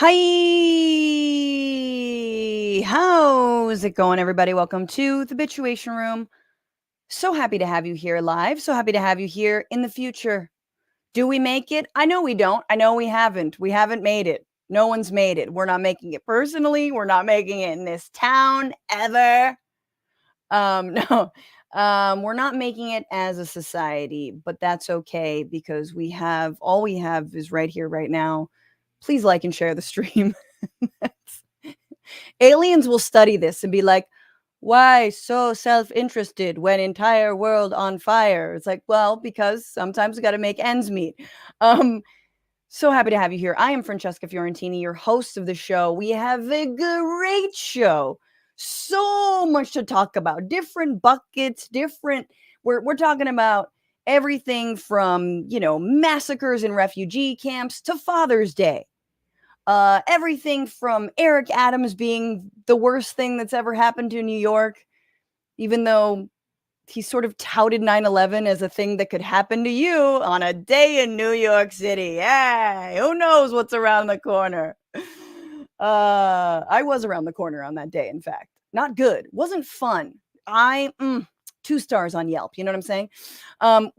Hi, how's it going, everybody? Welcome to the Bitchuation Room. So happy to have you here live. So happy to have you here in the future. Do we make it? I know we don't. I know we haven't. We haven't made it. No one's made it. We're not making it personally. We're not making it in this town ever. No. We're not making it as a society, but that's okay because all we have is right here, right now. Please like and share the stream. Aliens will study this and be like, why so self-interested when entire world on fire? It's like, well, because sometimes we got to make ends meet. So happy to have you here. I am Francesca Fiorentini, your host of the show. We have a great show. So much to talk about. Different buckets, we're talking about everything from, massacres in refugee camps to Father's Day. Everything from Eric Adams being the worst thing that's ever happened to New York, even though he sort of touted 9/11 as a thing that could happen to you on a day in New York City. Hey, who knows what's around the corner? I was around the corner on that day, in fact. Not good. Wasn't fun. 2 stars on Yelp. You know what I'm saying?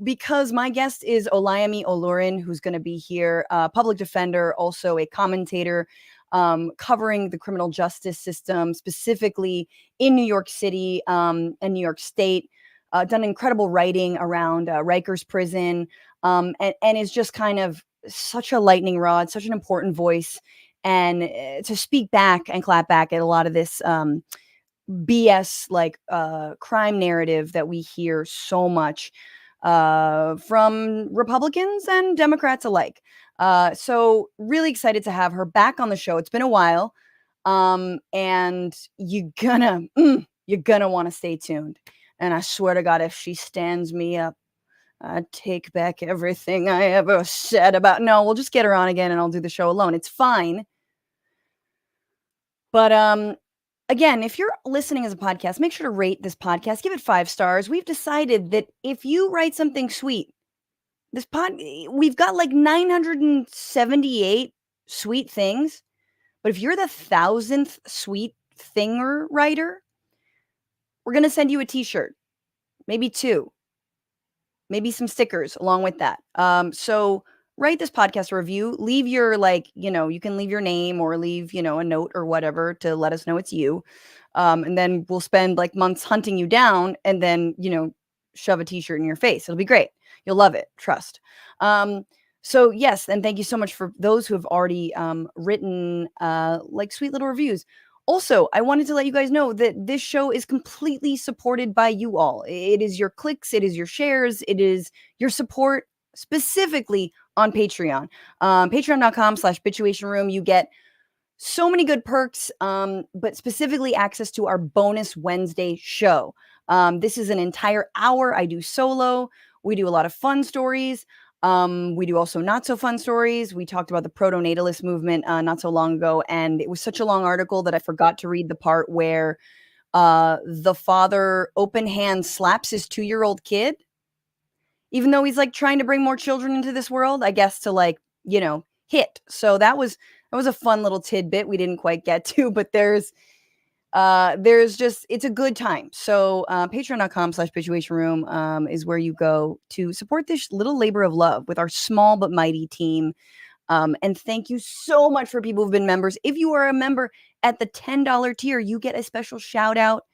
Because my guest is Olayemi Olurin, who's going to be here, public defender, also a commentator, covering the criminal justice system, specifically in New York City and New York State. Done incredible writing around Rikers Prison, and is just kind of such a lightning rod, such an important voice, and to speak back and clap back at a lot of this BS crime narrative that we hear so much from Republicans and Democrats alike. So really excited to have her back on the show. It's been a while, and you're gonna want to stay tuned. And I swear to God, if she stands me up, I take back everything I ever said about. No, we'll just get her on again, and I'll do the show alone. It's fine. But again, if you're listening as a podcast, make sure to rate this podcast. Give it 5 stars. We've decided that if you write something sweet, we've got like 978 sweet things. But if you're the 1,000th sweet thinger writer, we're going to send you a t-shirt, maybe 2, maybe some stickers along with that. So write this podcast a review, leave your, you can leave your name or leave, a note or whatever to let us know it's you. And then we'll spend like months hunting you down and then, shove a t-shirt in your face. It'll be great. You'll love it. Trust. So yes. And thank you so much for those who have already written sweet little reviews. Also, I wanted to let you guys know that this show is completely supported by you all. It is your clicks. It is your shares. It is your support specifically on Patreon. Patreon.com/Bitchuation Room. You get so many good perks, but specifically access to our bonus Wednesday show. This is an entire hour. I do solo. We do a lot of fun stories. We do also not so fun stories. We talked about the proto-natalist movement not so long ago, and it was such a long article that I forgot to read the part where the father open hand slaps his 2-year-old kid, even though he's like trying to bring more children into this world, I guess, to hit. So that was a fun little tidbit we didn't quite get to, but there's just, it's a good time. So patreon.com/Bitchuation Room is where you go to support this little labor of love with our small but mighty team. And thank you so much for people who've been members. If you are a member at the $10 tier, you get a special shout out.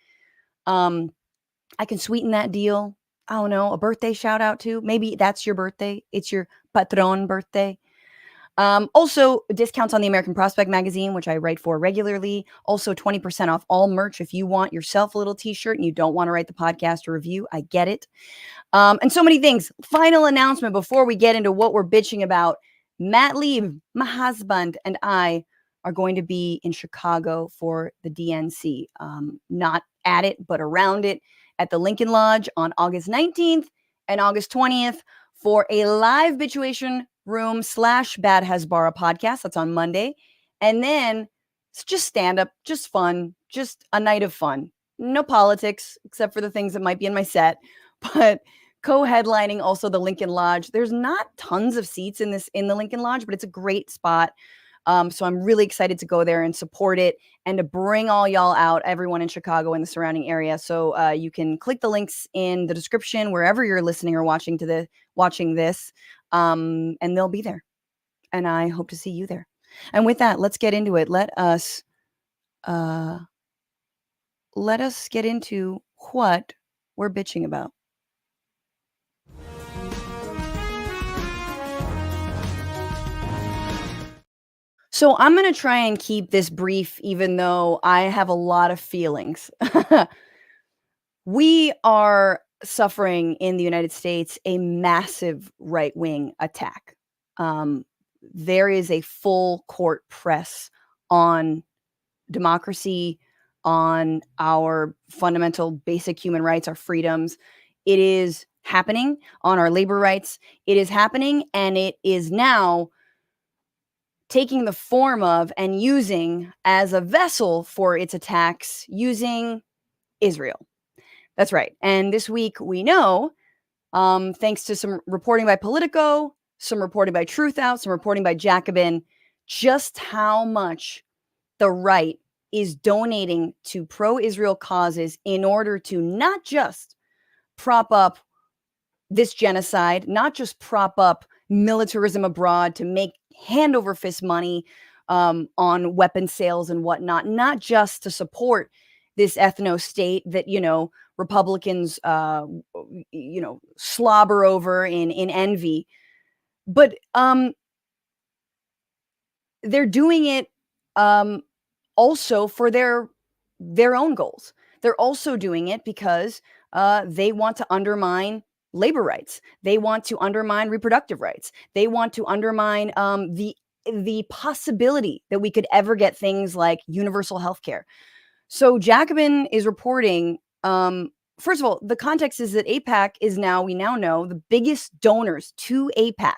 I can sweeten that deal. I don't know, a birthday shout out too. Maybe that's your birthday. It's your patron birthday. Also, discounts on the American Prospect magazine, which I write for regularly. Also, 20% off all merch if you want yourself a little t-shirt and you don't want to write the podcast or review. I get it. And so many things. Final announcement before we get into what we're bitching about. Matt Lieb, my husband, and I are going to be in Chicago for the DNC. Not at it, but around it at the Lincoln Lodge on August 19th and August 20th for a live Bitchuation Room / Bad Hasbara podcast. That's on Monday. And then it's just stand-up, just fun, just a night of fun. No politics, except for the things that might be in my set. But co-headlining also the Lincoln Lodge. There's not tons of seats in the Lincoln Lodge, but it's a great spot. So I'm really excited to go there and support it and to bring all y'all out, everyone in Chicago and the surrounding area. So you can click the links in the description wherever you're listening or watching this, and they'll be there. And I hope to see you there. And with that, let's get into it. Let us get into what we're bitching about. So I'm going to try and keep this brief, even though I have a lot of feelings. We are suffering in the United States a massive right-wing attack. There is a full court press on democracy, on our fundamental basic human rights, our freedoms. It is happening on our labor rights. It is happening, and it is now taking the form of and using as a vessel for its attacks, using Israel. That's right. And this week we know, thanks to some reporting by Politico, some reporting by Truthout, some reporting by Jacobin, just how much the right is donating to pro-Israel causes in order to not just prop up this genocide, not just prop up militarism abroad to make hand over fist money on weapon sales and whatnot, not just to support this ethno state that, Republicans, slobber over in envy, but they're doing it also for their own goals. They're also doing it because they want to undermine labor rights. They want to undermine reproductive rights. They want to undermine the possibility that we could ever get things like universal health care. So Jacobin is reporting, first of all, the context is that AIPAC is now, we now know, the biggest donors to AIPAC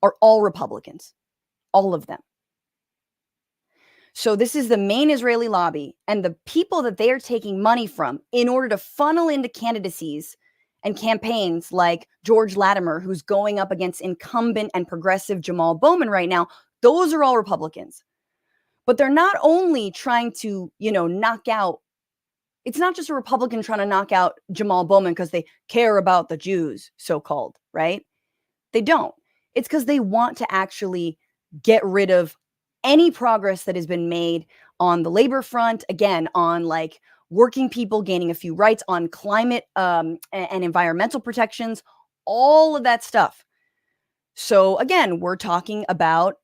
are all Republicans, all of them. So this is the main Israeli lobby, and the people that they are taking money from in order to funnel into candidacies and campaigns like George Latimer, who's going up against incumbent and progressive Jamal Bowman right now, those are all Republicans. But they're not only trying to, knock out, it's not just a Republican trying to knock out Jamal Bowman because they care about the Jews, so-called, right? They don't. It's because they want to actually get rid of any progress that has been made on the labor front, again, on like working people gaining a few rights, on climate and environmental protections, all of that stuff. So again, we're talking about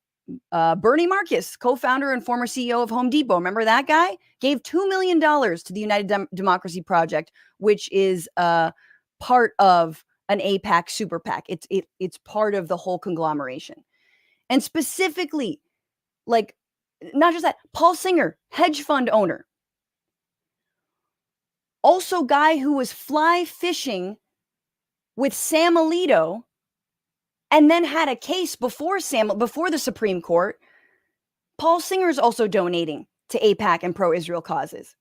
Bernie Marcus, co-founder and former CEO of Home Depot. Remember that guy? Gave $2 million to the United Democracy Project, which is part of an AIPAC super PAC. It's part of the whole conglomeration. And specifically, like, not just that, Paul Singer, hedge fund owner. Also guy who was fly fishing with Sam Alito and then had a case before the Supreme Court. Paul Singer is also donating to AIPAC and pro-Israel causes.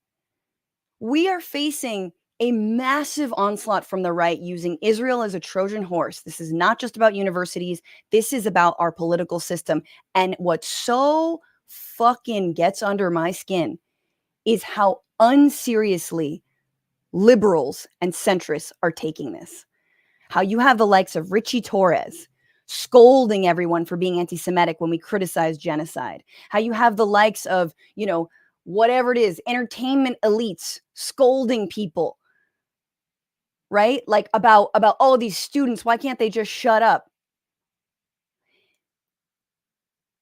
We are facing a massive onslaught from the right using Israel as a Trojan horse. This is not just about universities. This is about our political system. And what so fucking gets under my skin is how unseriously liberals and centrists are taking this. How you have the likes of Richie Torres scolding everyone for being anti-Semitic when we criticize genocide. How you have the likes of, whatever it is, entertainment elites scolding people right? Like about all these students, why can't they just shut up?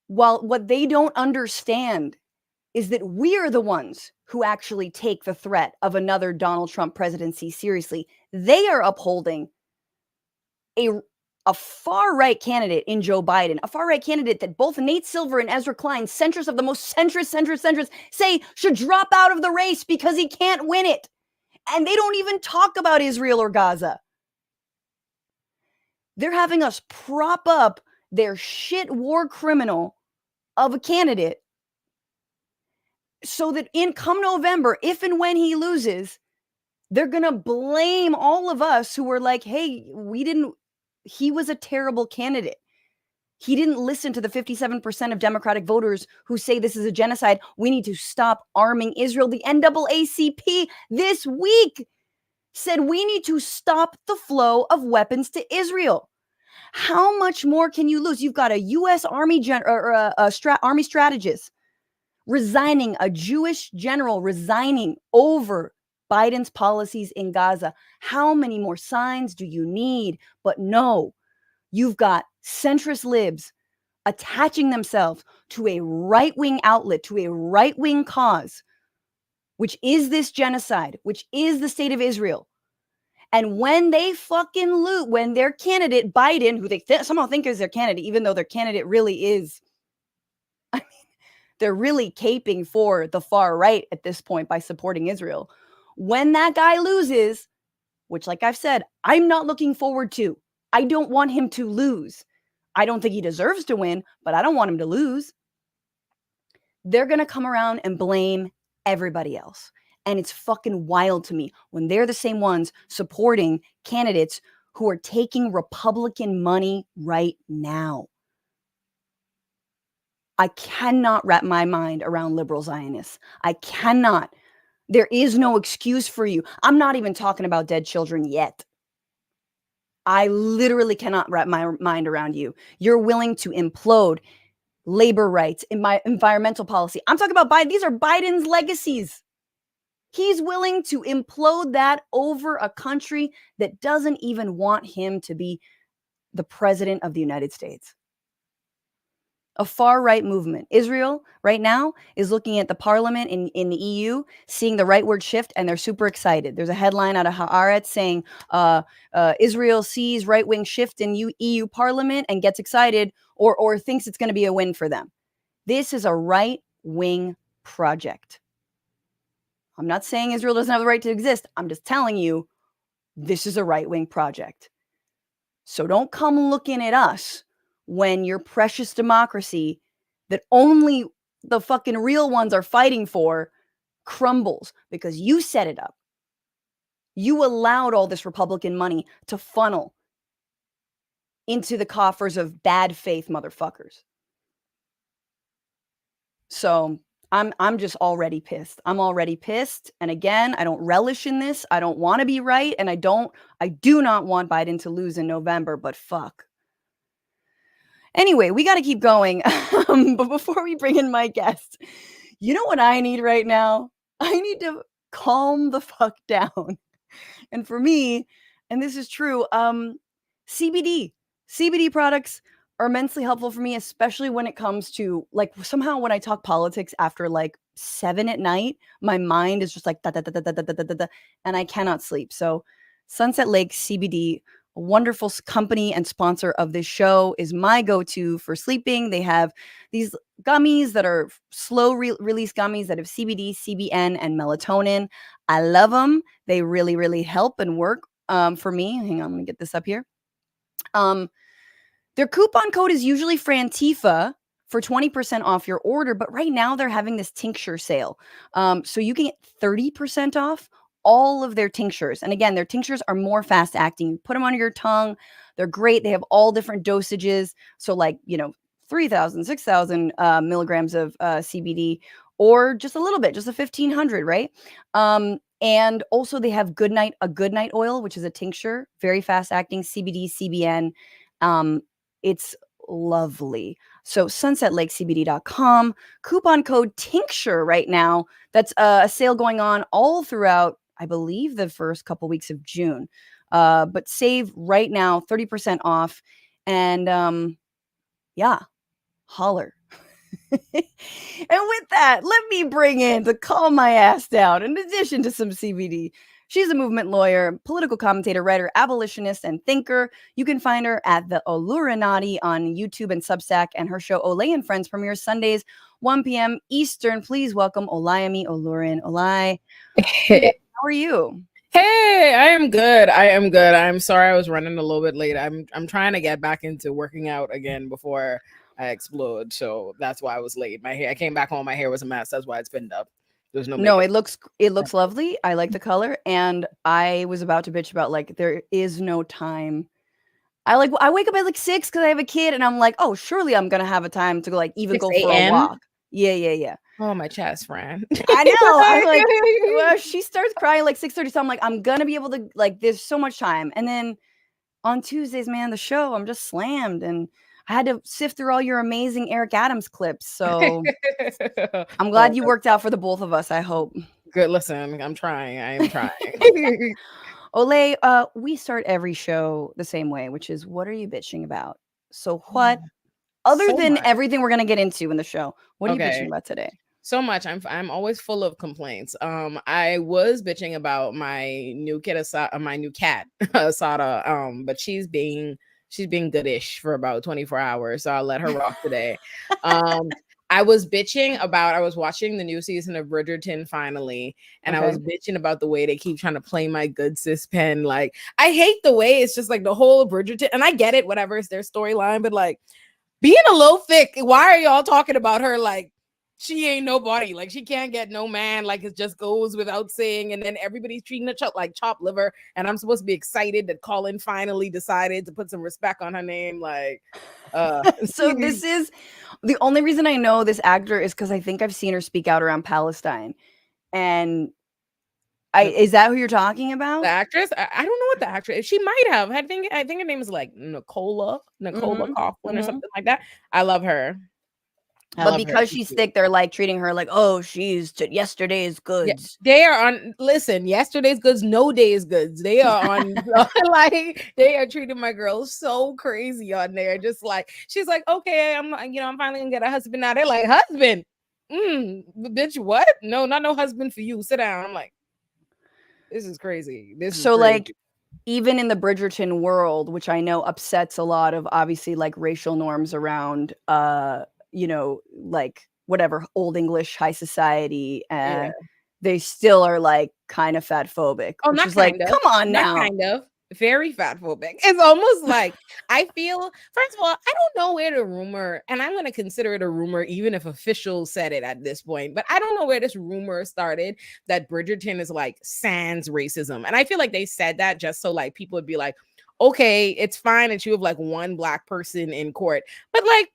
While what they don't understand is that we're the ones who actually take the threat of another Donald Trump presidency seriously. They are upholding a a far right candidate in Joe Biden, a far right candidate that both Nate Silver and Ezra Klein, centrists of the most centrist, say should drop out of the race because he can't win it. And they don't even talk about Israel or Gaza. They're having us prop up their shit war criminal of a candidate so that in come November, if and when he loses, they're going to blame all of us who were like, hey, he was a terrible candidate. He didn't listen to the 57% of Democratic voters who say this is a genocide. We need to stop arming Israel. The NAACP this week said we need to stop the flow of weapons to Israel. How much more can you lose? You've got a U.S. Army Army strategist resigning, a Jewish general resigning over Biden's policies in Gaza. How many more signs do you need? But no, you've got centrist libs attaching themselves to a right-wing outlet, to a right-wing cause, which is this genocide, which is the state of Israel. And when they fucking loot, when their candidate, Biden, who they somehow think is their candidate, even though their candidate really is, I mean, they're really caping for the far right at this point by supporting Israel. When that guy loses, which, like I've said, I'm not looking forward to. I don't want him to lose. I don't think he deserves to win, but I don't want him to lose. They're going to come around and blame everybody else. And it's fucking wild to me when they're the same ones supporting candidates who are taking Republican money right now. I cannot wrap my mind around liberal Zionists. I cannot. There is no excuse for you. I'm not even talking about dead children yet. I literally cannot wrap my mind around you. You're willing to implode labor rights, in my environmental policy. I'm talking about Biden. These are Biden's legacies. He's willing to implode that over a country that doesn't even want him to be the president of the United States. A far-right movement. Israel right now is looking at the parliament in the EU, seeing the rightward shift, and they're super excited. There's a headline out of Haaretz saying Israel sees right-wing shift in EU parliament and gets excited or thinks it's going to be a win for them. This is a right-wing project. I'm not saying Israel doesn't have the right to exist. I'm just telling you this is a right-wing project. So don't come looking at us when your precious democracy that only the fucking real ones are fighting for crumbles because you set it up. You allowed all this Republican money to funnel into the coffers of bad faith motherfuckers. So I'm just already pissed. I'm already pissed. And again, I don't relish in this. I don't want to be right. And I do not want Biden to lose in November, but fuck. Anyway, we got to keep going. But before we bring in my guest, you know what I need right now? I need to calm the fuck down. And for me, and this is true, CBD products are immensely helpful for me, especially when it comes to, like, somehow when I talk politics after like 7 at night, my mind is just like da, da, da, da, da, da, da, da, da, and I cannot sleep. So Sunset Lake CBD, a wonderful company and sponsor of this show, is my go-to for sleeping. They have these gummies that are slow release gummies that have CBD, CBN, and melatonin. I love them. They really, really help and work for me. Hang on, let me get this up here. Their coupon code is usually Frantifa for 20% off your order, but right now they're having this tincture sale. So you can get 30% off all of their tinctures. And again, their tinctures are more fast acting. You put them on your tongue. They're great. They have all different dosages. So 3,000, 6,000 milligrams of CBD, or just a little bit, just a 1,500, right? And also they have a good night oil, which is a tincture, very fast acting CBD, CBN. It's lovely. So sunsetlakecbd.com, coupon code tincture right now. That's a sale going on all throughout, I believe, the first couple weeks of June. But save right now, 30% off. And yeah, holler. And with that, let me bring in to calm my ass down, in addition to some CBD. She's a movement lawyer, political commentator, writer, abolitionist, and thinker. You can find her at the Olurinati on YouTube and Substack, and her show Olay and Friends premieres Sundays, 1 p.m. Eastern. Please welcome Olayemi Olurin. Olay, how are you? Hey, I am good. I'm sorry I was running a little bit late. I'm trying to get back into working out again before I explode. So that's why I was late. I came back home, my hair was a mess. That's why it's pinned up. There's no makeup. It looks lovely. I like the color, and I was about to bitch about like there is no time. I wake up at like 6 because I have a kid, and I'm like, oh, surely I'm gonna have a time to go like even go for a walk. Yeah. Oh, my chest, Fran. I know. I'm like, well, she starts crying like 6:30, so I'm like, I'm gonna be able to, like, there's so much time. And then on Tuesdays, man, the show, I'm just slammed, and I had to sift through all your amazing Eric Adams clips. So I'm glad you worked out for the both of us, I hope. Good. Listen, I'm trying. I am trying. Olay, we start every show the same way, which is, what are you bitching about? So what, other than everything we're gonna get into in the show, what are you bitching about today? So much. I'm always full of complaints. I was bitching about my new cat, Asada. But she's being goodish for about 24 hours, so I'll let her rock today. I was bitching about, I was watching the new season of Bridgerton finally, and I was bitching about the way they keep trying to play my good sis pen. Like, I hate the way it's just like the whole Bridgerton, and I get it, whatever, it's their storyline, but like, being a little thick, why are y'all talking about her like she ain't nobody? Like, she can't get no man. Like, it just goes without saying. And then everybody's treating her like chopped liver. And I'm supposed to be excited that Colin finally decided to put some respect on her name. Like, so this is the only reason I know this actor is because I think I've seen her speak out around Palestine. And is that who you're talking about? The actress? I don't know what the actress is. She might have. I think her name is like Nicola Coughlin or something like that. I love her. But because she's thick, they're like treating her like, oh, she's yesterday's goods. Yeah, they are on, listen, yesterday's goods, no day's goods. They are on, like, they are treating my girl so crazy on there. Just like, she's like, okay, I'm finally gonna get a husband now. They're like, husband? Bitch, what? No, not no husband for you. Sit down. I'm like, this is crazy. Like, even in the Bridgerton world, which I know upsets a lot of obviously like racial norms around, like whatever, old English high society, and they still are like kind of fat phobic. Oh, not like, come on now. Kind of. Very fat phobic. It's almost like, I feel, first of all, I don't know where the rumor, and I'm going to consider it a rumor even if officials said it at this point, but I don't know where this rumor started that Bridgerton is like sans racism. And I feel like they said that just so like people would be like, okay, it's fine that you have like one black person in court, but like,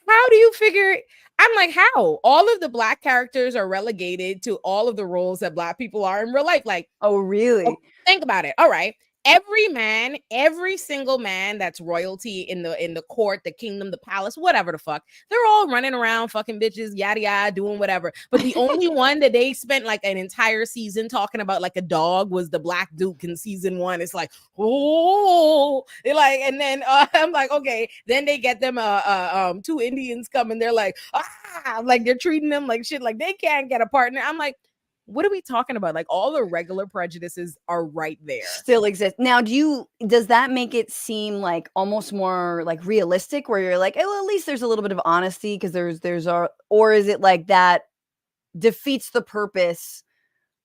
how do you figure? I'm like, how? All of the black characters are relegated to all of the roles that black people are in real life. Like, oh, really? Think about it. All right. Every single man that's royalty in the court, the kingdom, the palace, whatever the fuck, they're all running around fucking bitches, yada yada, doing whatever. But the only one that they spent like an entire season talking about like a dog was the Black Duke in season 1. It's like, oh, they're like, and then I'm like, okay, then they get them 2 Indians come and they're like, like they're treating them like shit, like they can't get a partner. I'm like, what are we talking about? Like, all the regular prejudices are right there. Still exist. Now, does that make it seem like almost more like realistic, where you're like, well, at least there's a little bit of honesty because or is it like that defeats the purpose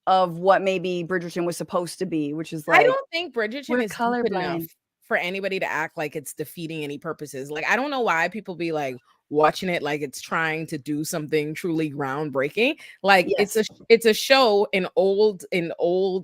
of what maybe Bridgerton was supposed to be, which is like, I don't think Bridgerton is deep enough for anybody to act like it's defeating any purposes. Like, I don't know why people be like watching it like it's trying to do something truly groundbreaking. Like, it's a show in old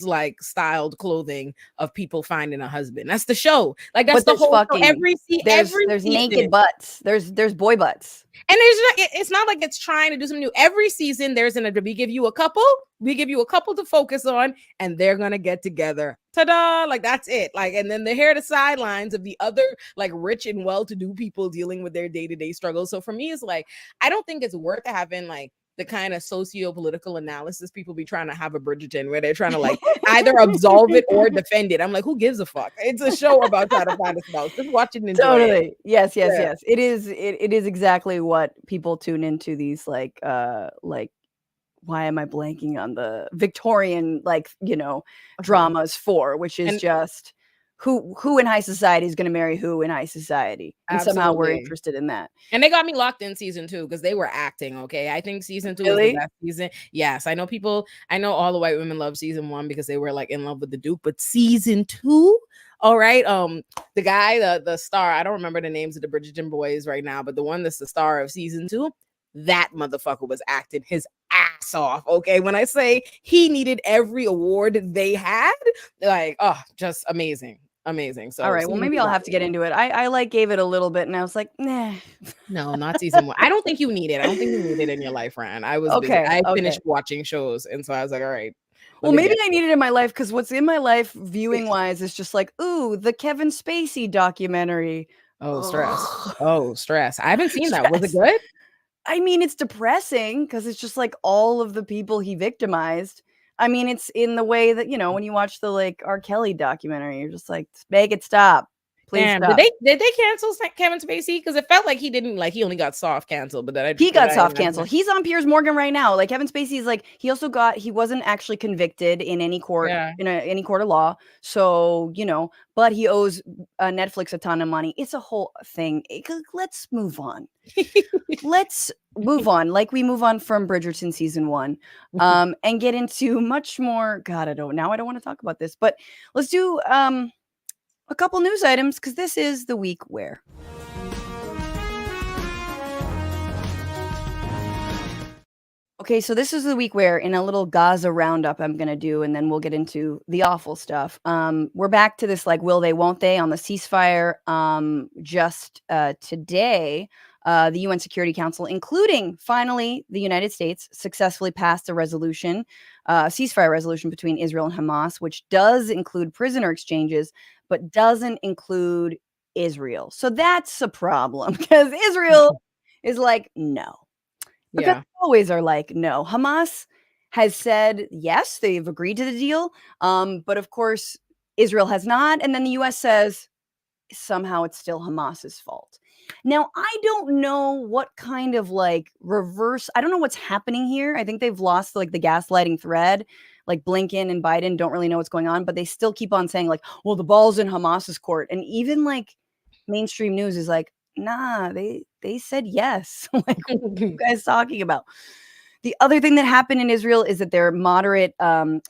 like styled clothing of people finding a husband. That's the show. Like, that's the whole fucking, every there's naked butts. There's boy butts. And it's not like it's trying to do something new. Every season we give you a couple to focus on, and they're gonna get together. Ta-da! Like, that's it. Like, and then they hear the sidelines of the other like rich and well-to-do people dealing with their day-to-day struggles. So for me, it's like, I don't think it's worth having like the kind of socio-political analysis people be trying to have a Bridgerton, where they're trying to like either absolve it or defend it. I'm like, who gives a fuck? It's a show about trying to find a spouse. Just watch it and enjoy it. Totally. Yes. It is exactly what people tune into these like why am I blanking on the Victorian dramas for, which is just who in high society is going to marry who in high society, and somehow we're interested in that. And they got me locked in season 2 because they were acting. Okay, I think season 2 is the best season. Yes, I know all the white women love season 1 because they were like in love with the Duke, but season 2. All right. The guy, the star, I don't remember the names of the Bridgerton boys right now, but the one that's the star of season 2, that motherfucker was acting his ass off. Okay. When I say he needed every award they had, like, oh, just amazing. So all right, well, maybe I'll have to get into it. I like gave it a little bit and I was like, nah. No, not season 1. I don't think you need it. I don't think you need it in your life, Fran. I was busy. I finished watching shows, and so I was like, all right. Well, maybe I need it in my life, because what's in my life viewing wise is just like, ooh, the Kevin Spacey documentary. Oh, stress. I haven't seen that. Was it good? I mean, it's depressing because it's just like all of the people he victimized. I mean, it's in the way that, when you watch the like R. Kelly documentary, you're just like, make it stop. Please stop. Did they cancel Kevin Spacey? Because it felt like he only got soft canceled, but then he got soft canceled. He's on Piers Morgan right now. Like Kevin Spacey's like, he wasn't actually convicted in any court, any court of law. So, but he owes Netflix a ton of money. It's a whole thing. Let's move on. Let's move on. Like we move on from Bridgerton season 1, and get into much more. God, I don't want to talk about this, but let's do, a couple news items, because this is the week where. Okay, so this is the week where, in a little Gaza roundup I'm going to do, and then we'll get into the awful stuff. We're back to this, like, will they, won't they, on the ceasefire. Just today, the UN Security Council, including, finally, the United States, successfully passed a resolution, ceasefire resolution between Israel and Hamas, which does include prisoner exchanges, but doesn't include Israel. So that's a problem, because Israel is like, no. Because they always are like, no. Hamas has said, yes, they've agreed to the deal. But of course, Israel has not. And then the US says, somehow it's still Hamas's fault. Now, I don't know what kind of like I don't know what's happening here. I think they've lost like the gaslighting thread. Like Blinken and Biden don't really know what's going on, but they still keep on saying like, well, the ball's in Hamas's court. And even like mainstream news is like, nah, they said yes. Like, what are you guys talking about? The other thing that happened in Israel is that their moderate,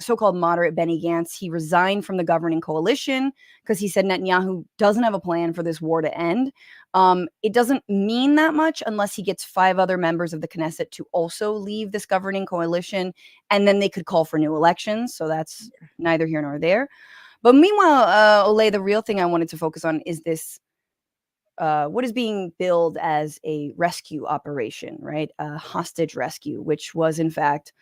so-called moderate Benny Gantz, he resigned from the governing coalition because he said Netanyahu doesn't have a plan for this war to end. It doesn't mean that much unless he gets 5 other members of the Knesset to also leave this governing coalition, and then they could call for new elections. So that's neither here nor there. But meanwhile, Olay, the real thing I wanted to focus on is this, what is being billed as a rescue operation, right? A hostage rescue, which was in fact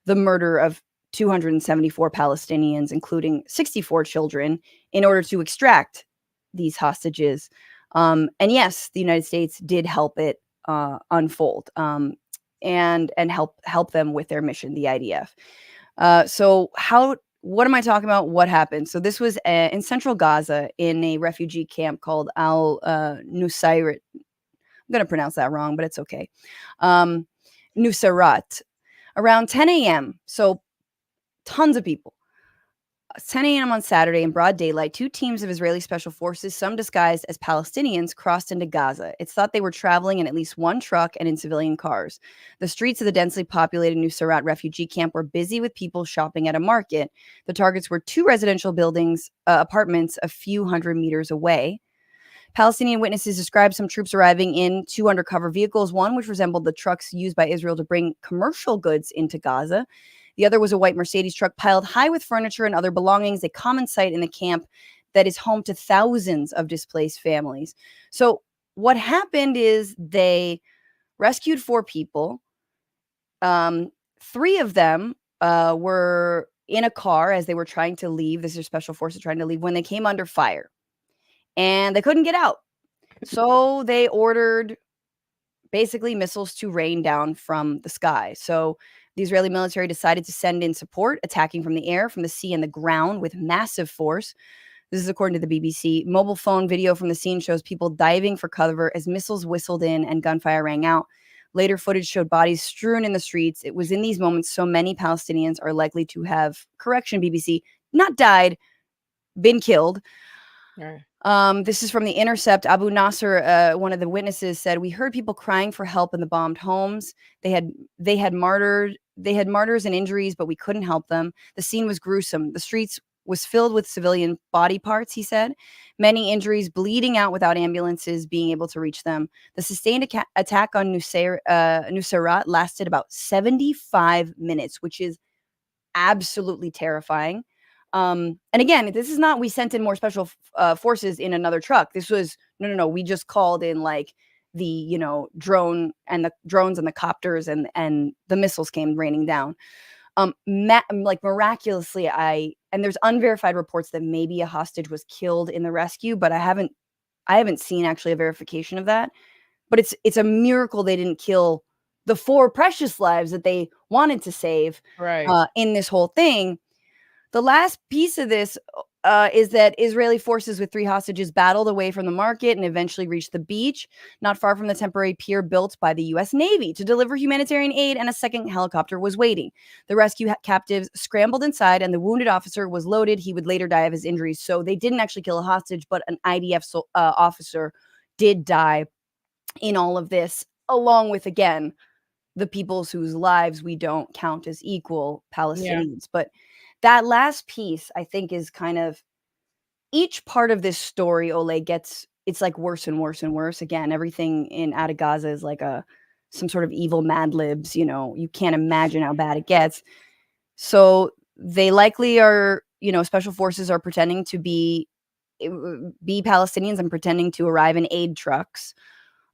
the murder of 274 Palestinians, including 64 children, in order to extract these hostages. And yes, the United States did help it unfold, and help them with their mission, the IDF. What am I talking about? What happened? So this was in central Gaza in a refugee camp called Al Nusayrat. I'm going to pronounce that wrong, but it's okay. Nusayrat. Around 10 a.m. So tons of people. 10 a.m. on Saturday in broad daylight, 2 teams of Israeli special forces, some disguised as Palestinians, crossed into Gaza. It's thought they were traveling in at least one truck and in civilian cars. The streets of the densely populated Nusayrat refugee camp were busy with people shopping at a market. The targets were 2 residential buildings, apartments a few hundred meters away. Palestinian witnesses described some troops arriving in 2 undercover vehicles, one which resembled the trucks used by Israel to bring commercial goods into Gaza. The other was a white Mercedes truck piled high with furniture and other belongings, a common sight in the camp that is home to thousands of displaced families. So what happened is they rescued 4 people. 3 of them were in a car as they were trying to leave. This is special forces trying to leave when they came under fire. And they couldn't get out. So they ordered basically missiles to rain down from the sky. So the Israeli military decided to send in support, attacking from the air, from the sea, and the ground with massive force. This is according to the BBC. Mobile phone video from the scene shows people diving for cover as missiles whistled in and gunfire rang out. Later footage showed bodies strewn in the streets. It was in these moments so many Palestinians are likely to have, correction BBC, not died, been killed. This is from The Intercept. Abu Nasser, one of the witnesses, said, "We heard people crying for help in the bombed homes. They had martyrs and injuries, but we couldn't help them. The scene was gruesome. The streets was filled with civilian body parts," he said. "Many injuries, bleeding out without ambulances being able to reach them. The sustained attack on Nusayrat lasted about 75 minutes, which is absolutely terrifying. And again, this is not we sent in more special forces in another truck. This was no. We just called in like the drones and the copters and the missiles came raining down. Like miraculously, and there's unverified reports that maybe a hostage was killed in the rescue, but I haven't seen actually a verification of that. But it's a miracle they didn't kill the 4 precious lives that they wanted to save in this whole thing. The last piece of this is that Israeli forces with 3 hostages battled away from the market and eventually reached the beach, not far from the temporary pier built by the U.S. Navy to deliver humanitarian aid, and a second helicopter was waiting. The rescue captives scrambled inside, and the wounded officer was loaded. He would later die of his injuries. So they didn't actually kill a hostage, but an IDF officer did die in all of this, along with, again, the peoples whose lives we don't count as equal, Palestinians. Yeah. But that last piece, I think, is kind of each part of this story, Ole, it's like worse and worse and worse. Again, everything out of Gaza is like some sort of evil Mad Libs, you can't imagine how bad it gets. So they likely are, special forces are pretending to be Palestinians and pretending to arrive in aid trucks,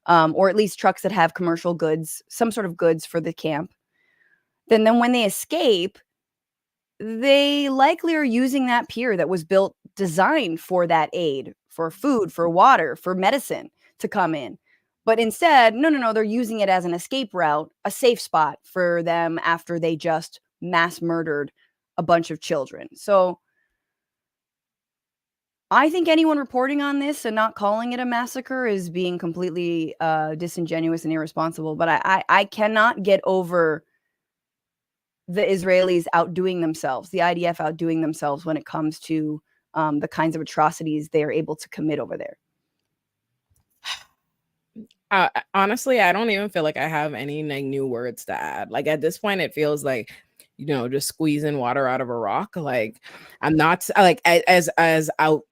or at least trucks that have commercial goods, some sort of goods for the camp. Then when they escape, they likely are using that pier that was designed for that aid, for food, for water, for medicine to come in. But instead, no, they're using it as an escape route, a safe spot for them after they just mass murdered a bunch of children. So I think anyone reporting on this and not calling it a massacre is being completely disingenuous and irresponsible. But I cannot get over the Israelis outdoing themselves, the IDF outdoing themselves when it comes to the kinds of atrocities they are able to commit over there. Honestly, I don't even feel like I have any new words to add. Like at this point, it feels like, just squeezing water out of a rock. Like I'm not like as out.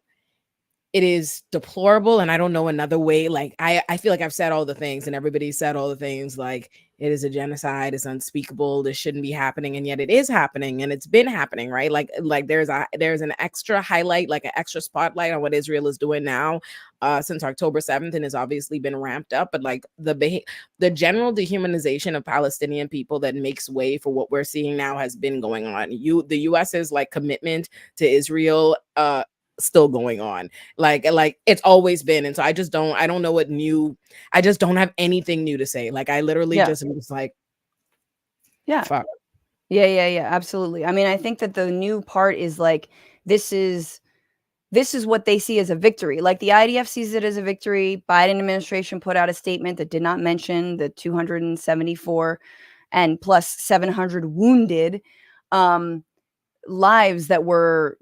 It is deplorable, and I don't know another way. Like I feel like I've said all the things, and everybody said all the things. Like it is a genocide, it's unspeakable, this shouldn't be happening, and yet it is happening, and it's been happening, right? Like there's an extra highlight, like an extra spotlight on what Israel is doing now since October 7th, and has obviously been ramped up. But like the general dehumanization of Palestinian people that makes way for what we're seeing now has been going on. The US's like commitment to Israel still going on, like it's always been. And so I don't know what new. I just don't have anything new to say. Like I literally just am just like, fuck. Yeah, absolutely. I mean, I think that the new part is like this is what they see as a victory. Like the IDF sees it as a victory. Biden administration put out a statement that did not mention the 274 and plus 700 wounded lives that were,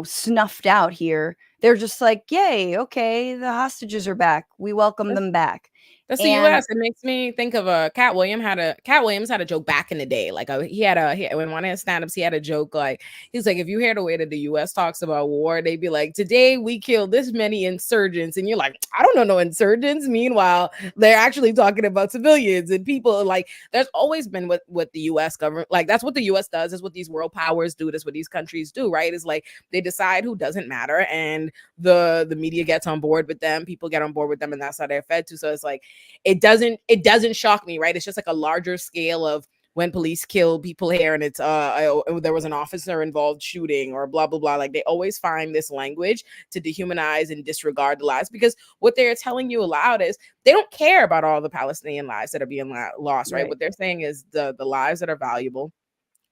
snuffed out here. They're just like, yay, okay, the hostages are back. We welcome them back. That's the U.S. It makes me think of Cat Williams had a joke back in the day. Like when one of his stand-ups, he had a joke like he's like, if you hear the way that the U.S. talks about war, they'd be like, today we killed this many insurgents, and you're like, I don't know no insurgents. Meanwhile, they're actually talking about civilians and people. Like there's always been what the U.S. government, like that's what the U.S. does. Is what these world powers do. That's what these countries do. Right? Is like they decide who doesn't matter, and the media gets on board with them. People get on board with them, and that's how they're fed to. So it's like. It doesn't shock me, right? It's just like a larger scale of when police kill people here and it's there was an officer involved shooting or blah blah blah. Like they always find this language to dehumanize and disregard the lives, because what they're telling you aloud is they don't care about all the Palestinian lives that are being lost, right? What they're saying is the lives that are valuable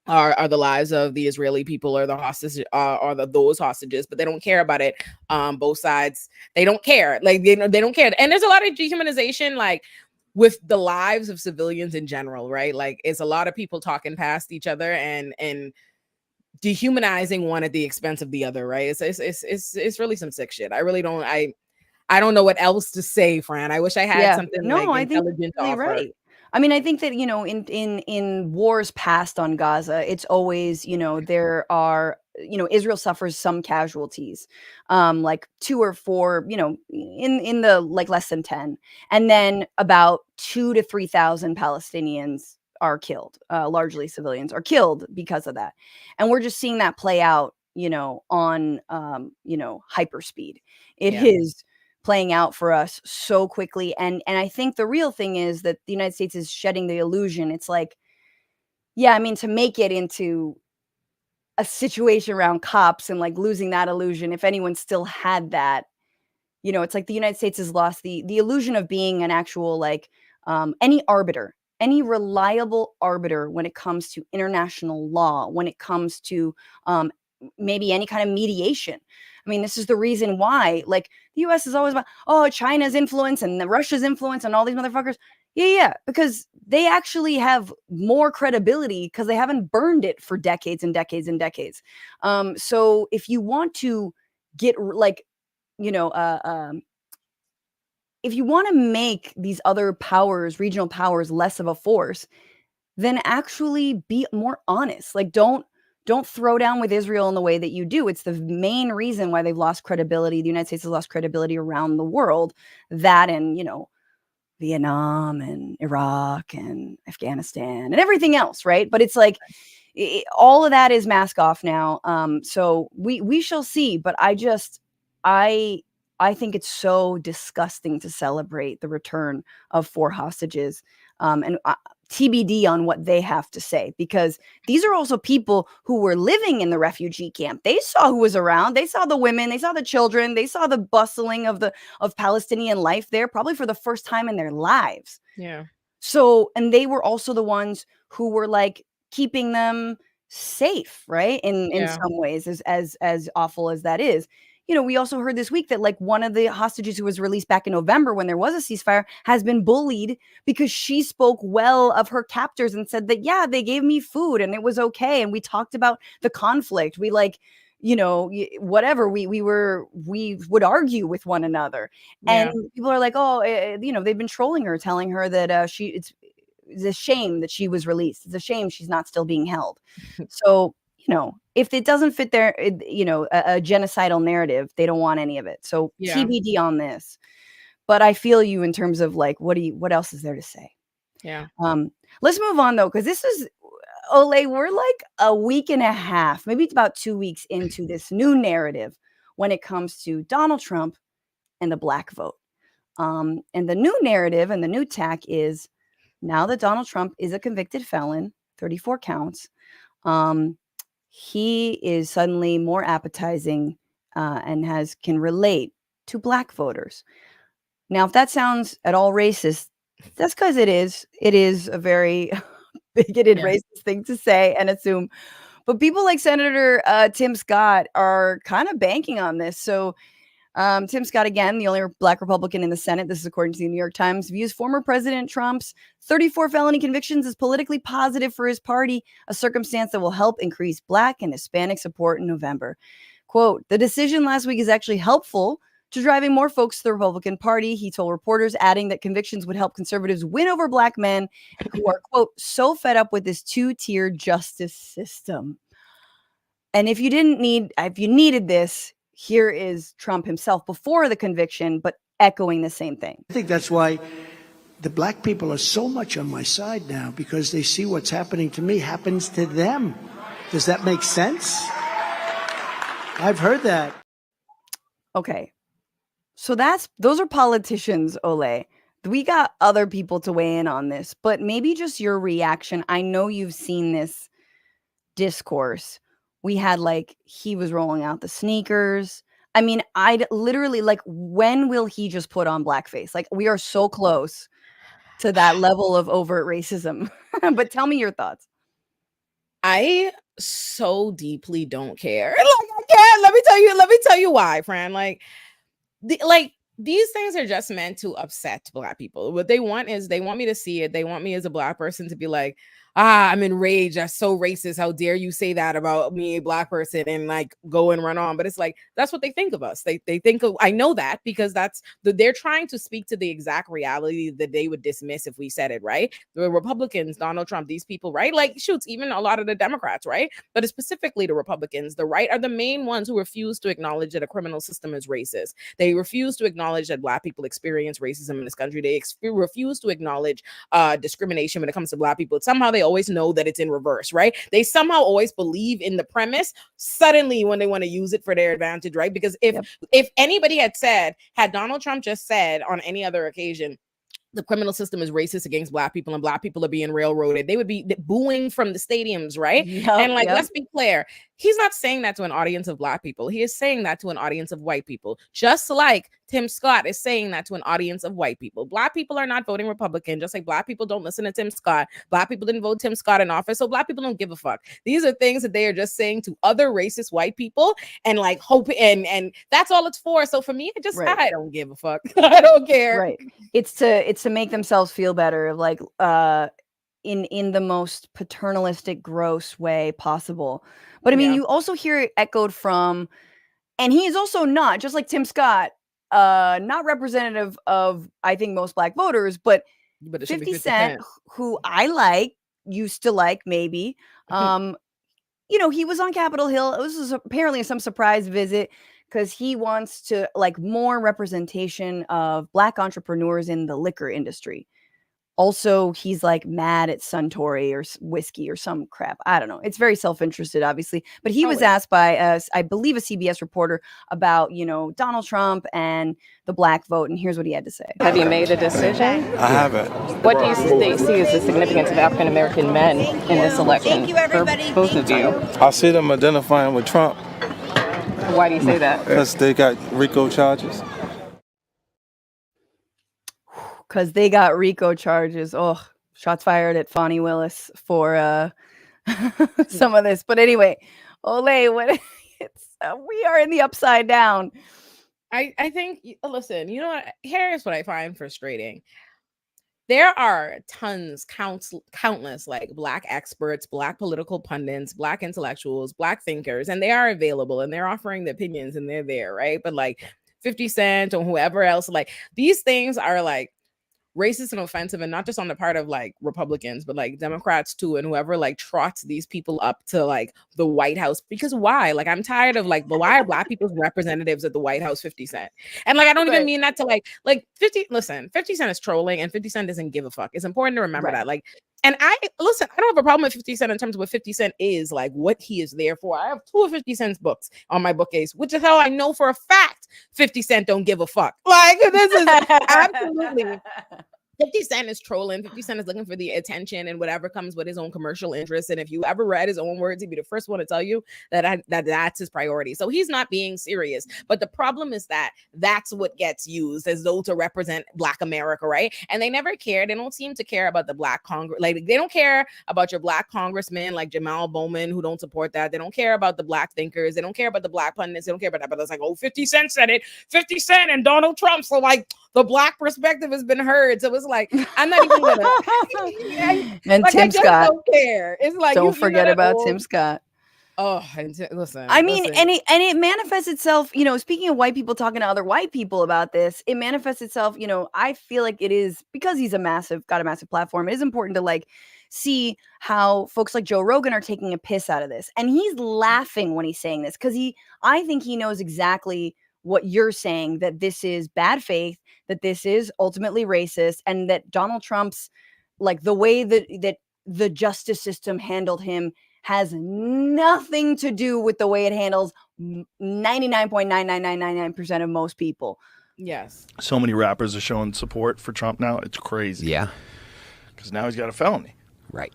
are the lives of the Israeli people or the hostage or those hostages, but they don't care about it. Both sides, they don't care. Like they don't care. And there's a lot of dehumanization, like with the lives of civilians in general, right? Like it's a lot of people talking past each other and dehumanizing one at the expense of the other, right? It's really some sick shit. I really don't. I don't know what else to say, Fran. I wish I had something like intelligent to offer. Right. I mean, I think that, you know, in wars past on Gaza, it's always, you know, there are, you know, Israel suffers some casualties, like 2 or 4, you know, in the like less than 10, and then about 2 to 3,000 Palestinians are killed, largely civilians are killed because of that, and we're just seeing that play out, you know, on you know, hyperspeed. It is playing out for us so quickly. And I think the real thing is that the United States is shedding the illusion. It's like, yeah, I mean, to make it into a situation around cops and like losing that illusion, if anyone still had that, you know, it's like the United States has lost the illusion of being an actual, like, any arbiter, any reliable arbiter when it comes to international law, when it comes to maybe any kind of mediation. I mean, this is the reason why, like, the US is always about, oh, China's influence and the Russia's influence and all these motherfuckers. Yeah, because they actually have more credibility because they haven't burned it for decades and decades and decades. So if you want to get like, you know, if you want to make these other powers, regional powers, less of a force, then actually be more honest. Like, don't throw down with Israel in the way that you do. It's the main reason why they've lost credibility. The United States has lost credibility around the world. That and, you know, Vietnam and Iraq and Afghanistan and everything else, right? But it's like all of that is mask off now. So we shall see. But I think it's so disgusting to celebrate the return of 4 hostages. And TBD on what they have to say, because these are also people who were living in the refugee camp. They saw who was around. They saw the women. They saw the children. They saw the bustling of Palestinian life there, probably for the first time in their lives. Yeah. So, and they were also the ones who were like keeping them safe, right? In some ways, as awful as that is. You know, we also heard this week that like one of the hostages who was released back in November when there was a ceasefire has been bullied because she spoke well of her captors and said that, yeah, they gave me food and it was okay. And we talked about the conflict. We like, you know, whatever, we would argue with one another. And people are like, oh, you know, they've been trolling her, telling her that it's a shame that she was released. It's a shame she's not still being held. So, you know, if it doesn't fit their, you know, a genocidal narrative, they don't want any of it. So TBD on this. But I feel you in terms of like, what else is there to say? Yeah. Let's move on though, because this is, Olay, we're like a week and a half, maybe it's about 2 weeks into this new narrative when it comes to Donald Trump and the black vote. And the new narrative and the new tack is, now that Donald Trump is a convicted felon, 34 counts, he is suddenly more appetizing and can relate to black voters. Now, if that sounds at all racist, that's because it is. It is a very bigoted, racist thing to say and assume. But people like Senator Tim Scott are kind of banking on this. So Tim Scott, again, the only black Republican in the Senate, this is according to the New York Times, views former President Trump's 34 felony convictions as politically positive for his party, a circumstance that will help increase black and Hispanic support in November. Quote, the decision last week is actually helpful to driving more folks to the Republican Party, he told reporters, adding that convictions would help conservatives win over black men who are, quote, so fed up with this 2-tier justice system. And if you needed this, here is Trump himself before the conviction, but echoing the same thing. I think that's why the black people are so much on my side now, because they see what's happening to me happens to them. Does that make sense? I've heard that. Okay. So those are politicians, Olay. we got other people to weigh in on this, but maybe just your reaction. I know you've seen this discourse. We had like, he was rolling out the sneakers. I mean, I'd literally like, when will he just put on blackface? Like, we are so close to that level of overt racism. But tell me your thoughts. I so deeply don't care. Like, I can't. Let me tell you why, Fran. Like these things are just meant to upset Black people. What they want is, they want me to see it. They want me as a Black person to be like, I'm enraged. That's so racist. How dare you say that about me, a Black person, and like go and run on. But it's like, that's what they think of us. They think of, I know that because they're trying to speak to the exact reality that they would dismiss if we said it, right? The Republicans, Donald Trump, these people, right? Like, shoots, even a lot of the Democrats, right? But it's specifically the Republicans, the right, are the main ones who refuse to acknowledge that a criminal system is racist. They refuse to acknowledge that Black people experience racism in this country. They refuse to acknowledge discrimination when it comes to Black people. Somehow they always know that it's in reverse, right? They somehow always believe in the premise suddenly when they want to use it for their advantage, right? Because if anybody had Donald Trump just said on any other occasion, the criminal system is racist against Black people and Black people are being railroaded, they would be booing from the stadiums, right? Let's be clear. He's not saying that to an audience of Black people. He is saying that to an audience of white people, just like Tim Scott is saying that to an audience of white people. Black people are not voting Republican, just like Black people don't listen to Tim Scott. Black people didn't vote Tim Scott in office, so Black people don't give a fuck. These are things that they are just saying to other racist white people and like hope, and that's all it's for. So for me, I don't give a fuck. I don't care. Right. It's to make themselves feel better, like in the most paternalistic, gross way possible. But I mean, you also hear it echoed from, and he is also not, just like Tim Scott, not representative of, I think, most Black voters, but 50 Cent, who I used to like, maybe. You know, he was on Capitol Hill. This was apparently some surprise visit because he wants to like more representation of Black entrepreneurs in the liquor industry. Also, he's like mad at Suntory or whiskey or some crap. I don't know. It's very self-interested, obviously. But he was asked by, I believe, a CBS reporter about, you know, Donald Trump and the Black vote. And here's what he had to say. Have you made a decision? I haven't. What do you see as the significance of African-American men in this election? Thank you, everybody. For both of you. I see them identifying with Trump. Why do you say that? Because they got RICO charges. Because they got RICO charges. Oh, shots fired at Fonnie Willis for some of this. But anyway, Olay, we are in the upside down. I think, listen, you know what? Here's what I find frustrating. There are countless like Black experts, Black political pundits, Black intellectuals, Black thinkers, and they are available and they're offering the opinions and they're there, right? But like 50 Cent or whoever else, like these things are like racist and offensive, and not just on the part of like Republicans, but like Democrats too, and whoever like trots these people up to like the White House. Because why? Like, I'm tired of like, but why are Black people's representatives at the White House 50 Cent? And like, I don't even mean that to like 50 Cent is trolling and 50 Cent doesn't give a fuck. It's important to remember that. Like, and I don't have a problem with 50 Cent in terms of what 50 Cent is, like what he is there for. I have 2 of 50 Cent's books on my bookcase, which is how I know for a fact 50 Cent don't give a fuck. Like, this is absolutely 50 Cent is trolling. 50 Cent is looking for the attention and whatever comes with his own commercial interests. And if you ever read his own words, he'd be the first one to tell you that that's his priority. So he's not being serious. But the problem is that that's what gets used as though to represent Black America, right? And they never care. They don't seem to care about the Black Congress. Like, they don't care about your Black congressmen like Jamal Bowman who don't support that. They don't care about the Black thinkers. They don't care about the Black pundits. They don't care about that. But it's like, oh, 50 Cent said it. 50 Cent and Donald Trump. So like, the Black perspective has been heard. So it's like, I'm not even gonna. And like, Tim Scott. Don't care. It's like, don't forget about Tim Scott. Oh, listen. I mean, and it manifests itself, you know, speaking of white people talking to other white people about this, it manifests itself, you know, I feel like it is, because he's got a massive platform, it is important to like see how folks like Joe Rogan are taking a piss out of this. And he's laughing when he's saying this, because I think he knows exactly what you're saying, that this is bad faith, that this is ultimately racist, and that Donald Trump's, like, the way that the justice system handled him has nothing to do with the way it handles 99.99999% of most people. Yes. So many rappers are showing support for Trump now. It's crazy. Yeah. Because now he's got a felony. Right.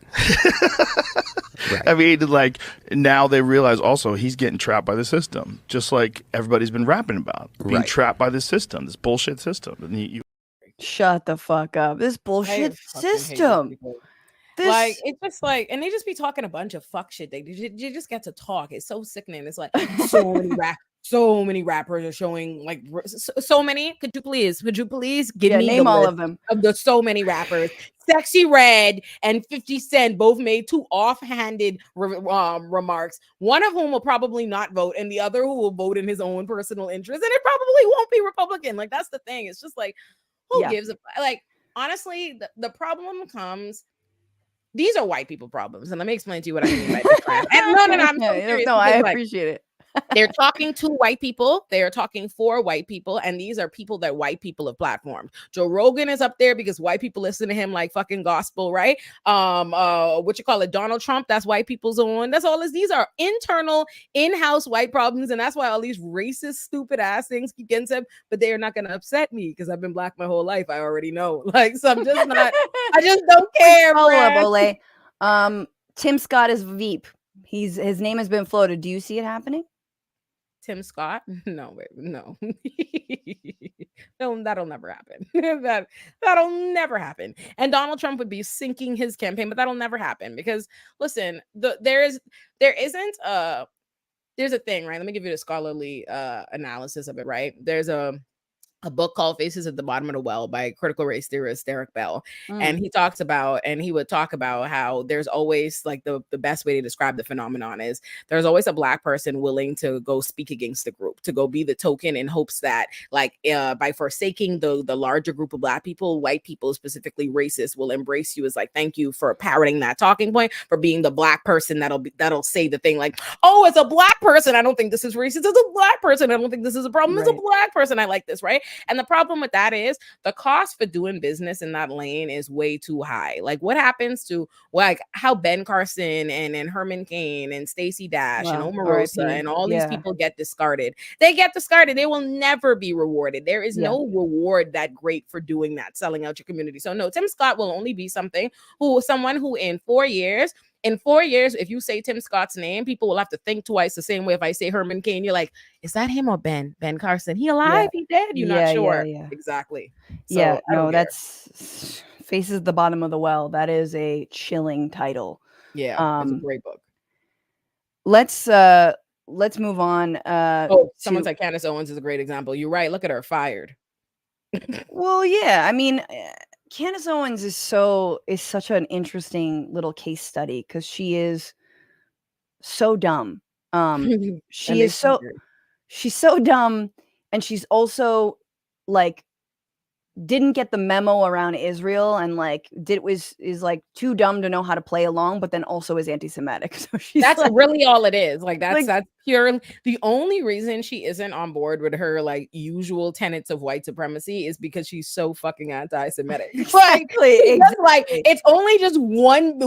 I mean, like, now they realize also he's getting trapped by the system, just like everybody's been rapping about, being trapped by this system, this bullshit system. And Shut the fuck up. This bullshit system. Like, it's just like, and they just be talking a bunch of fuck shit. They just get to talk. It's so sickening. It's like so many rappers are showing like so many. Could you please give me name all of them of the so many rappers? Sexy Red and 50 Cent both made two offhanded remarks. One of whom will probably not vote, and the other who will vote in his own personal interest, and it probably won't be Republican. Like, that's the thing. It's just like, who gives a like? Honestly, the problem comes. These are white people problems, and let me explain to you what I mean by this. No, I'm so serious. No, I appreciate it. They're talking to white people. They are talking for white people. And these are people that white people have platformed. Joe Rogan is up there because white people listen to him like fucking gospel, right? Donald Trump, that's white people's own. That's all this. These are internal, in-house white problems. And that's why all these racist, stupid ass things keep getting said. But they are not going to upset me because I've been black my whole life. I already know. Like, so I'm just not, I just don't care. Follow up, Ole. Tim Scott is Veep. His name has been floated. Do you see it happening? Tim Scott? No, wait, no. That'll never happen. That'll never happen. And Donald Trump would be sinking his campaign, but that'll never happen because listen, there's a thing, right? Let me give you the scholarly analysis of it, right? There's a book called Faces at the Bottom of the Well by critical race theorist Derek Bell. And he would talk about how there's always like the best way to describe the phenomenon is there's always a black person willing to go speak against the group, to go be the token in hopes that like by forsaking the larger group of black people, white people, specifically racist, will embrace you as like, thank you for parroting that talking point, for being the black person that'll say the thing like, oh, as a black person, I don't think this is racist. As a black person, I don't think this is a problem. As a black person, I like this, right? And the problem with that is the cost for doing business in that lane is way too high. Like what happens to like how Ben Carson and Herman Cain and Stacey Dash and Omarosa and all these people get discarded. They get discarded. They will never be rewarded. There is no reward that great for doing that, selling out your community. So no, Tim Scott will only be someone who in 4 years, if you say Tim Scott's name, people will have to think twice. The same way if I say Herman Cain, you're like, is that him or Ben Carson? He alive? He dead? You're not sure. Exactly. So, that's Faces at the Bottom of the Well. That is a chilling title. Yeah, it's a great book. Let's move on. Someone said Candace Owens is a great example. You're right. Look at her, fired. Well, yeah. I mean, Candace Owens is such an interesting little case study because she is so dumb. She's so dumb, and she's also like didn't get the memo around Israel and like is like too dumb to know how to play along, but then also is anti-Semitic. So that's like, really all it is. Like that's pure. The only reason she isn't on board with her like usual tenets of white supremacy is because she's so fucking anti-Semitic. Exactly. Like it's only just one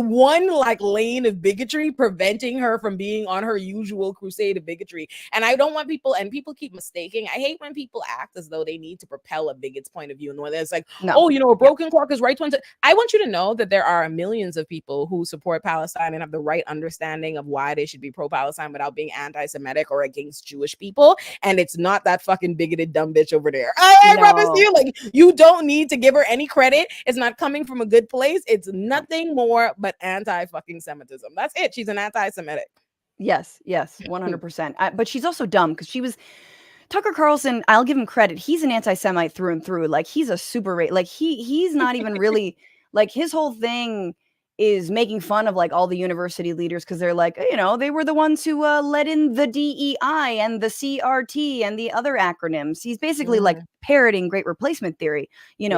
like lane of bigotry preventing her from being on her usual crusade of bigotry. And I don't want people keep mistaking. I hate when people act as though they need to propel a bigot's point of view. And when it's like, a broken clock is right. I want you to know that there are millions of people who support Palestine and have the right understanding of why they should be pro-Palestine without being anti-Semitic or against Jewish people. And it's not that fucking bigoted dumb bitch over there. I promise you, like, you don't need to give her any credit. It's not coming from a good place. It's nothing more but anti-fucking Semitism. That's it. She's an anti-Semitic. Yes, 100%. But she's also dumb because she was Tucker Carlson. I'll give him credit. He's an anti-Semite through and through. Like he's a super like he's not even really like his whole thing is making fun of like all the university leaders because they're like, they were the ones who let in the DEI and the CRT and the other acronyms. He's basically like parroting Great Replacement theory,